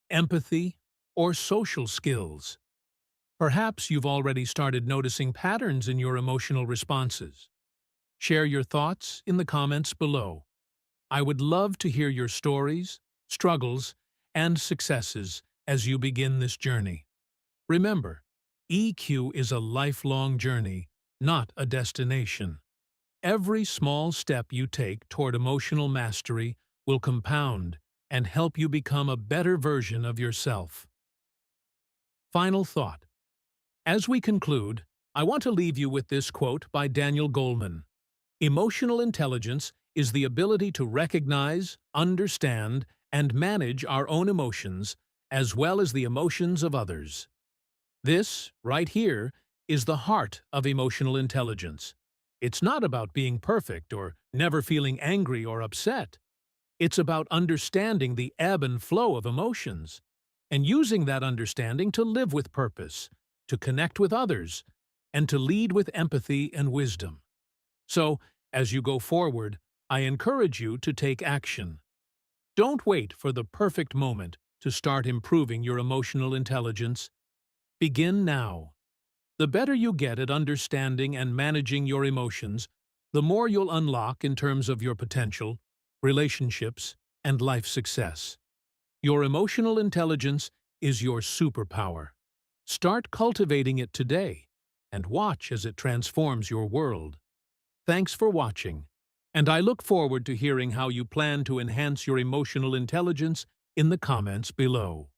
empathy, or social skills? Perhaps you've already started noticing patterns in your emotional responses. Share your thoughts in the comments below. I would love to hear your stories, struggles, and successes as you begin this journey. Remember, EQ is a lifelong journey, not a destination. Every small step you take toward emotional mastery will compound and help you become a better version of yourself. Final thought. As we conclude, I want to leave you with this quote by Daniel Goleman. Emotional intelligence is the ability to recognize, understand, and manage our own emotions as well as the emotions of others. This, right here, is the heart of emotional intelligence. It's not about being perfect or never feeling angry or upset. It's about understanding the ebb and flow of emotions and using that understanding to live with purpose, to connect with others, and to lead with empathy and wisdom. So, as you go forward, I encourage you to take action. Don't wait for the perfect moment to start improving your emotional intelligence. Begin now. The better you get at understanding and managing your emotions, the more you'll unlock in terms of your potential, relationships, and life success. Your emotional intelligence is your superpower. Start cultivating it today, and watch as it transforms your world. Thanks for watching, and I look forward to hearing how you plan to enhance your emotional intelligence in the comments below.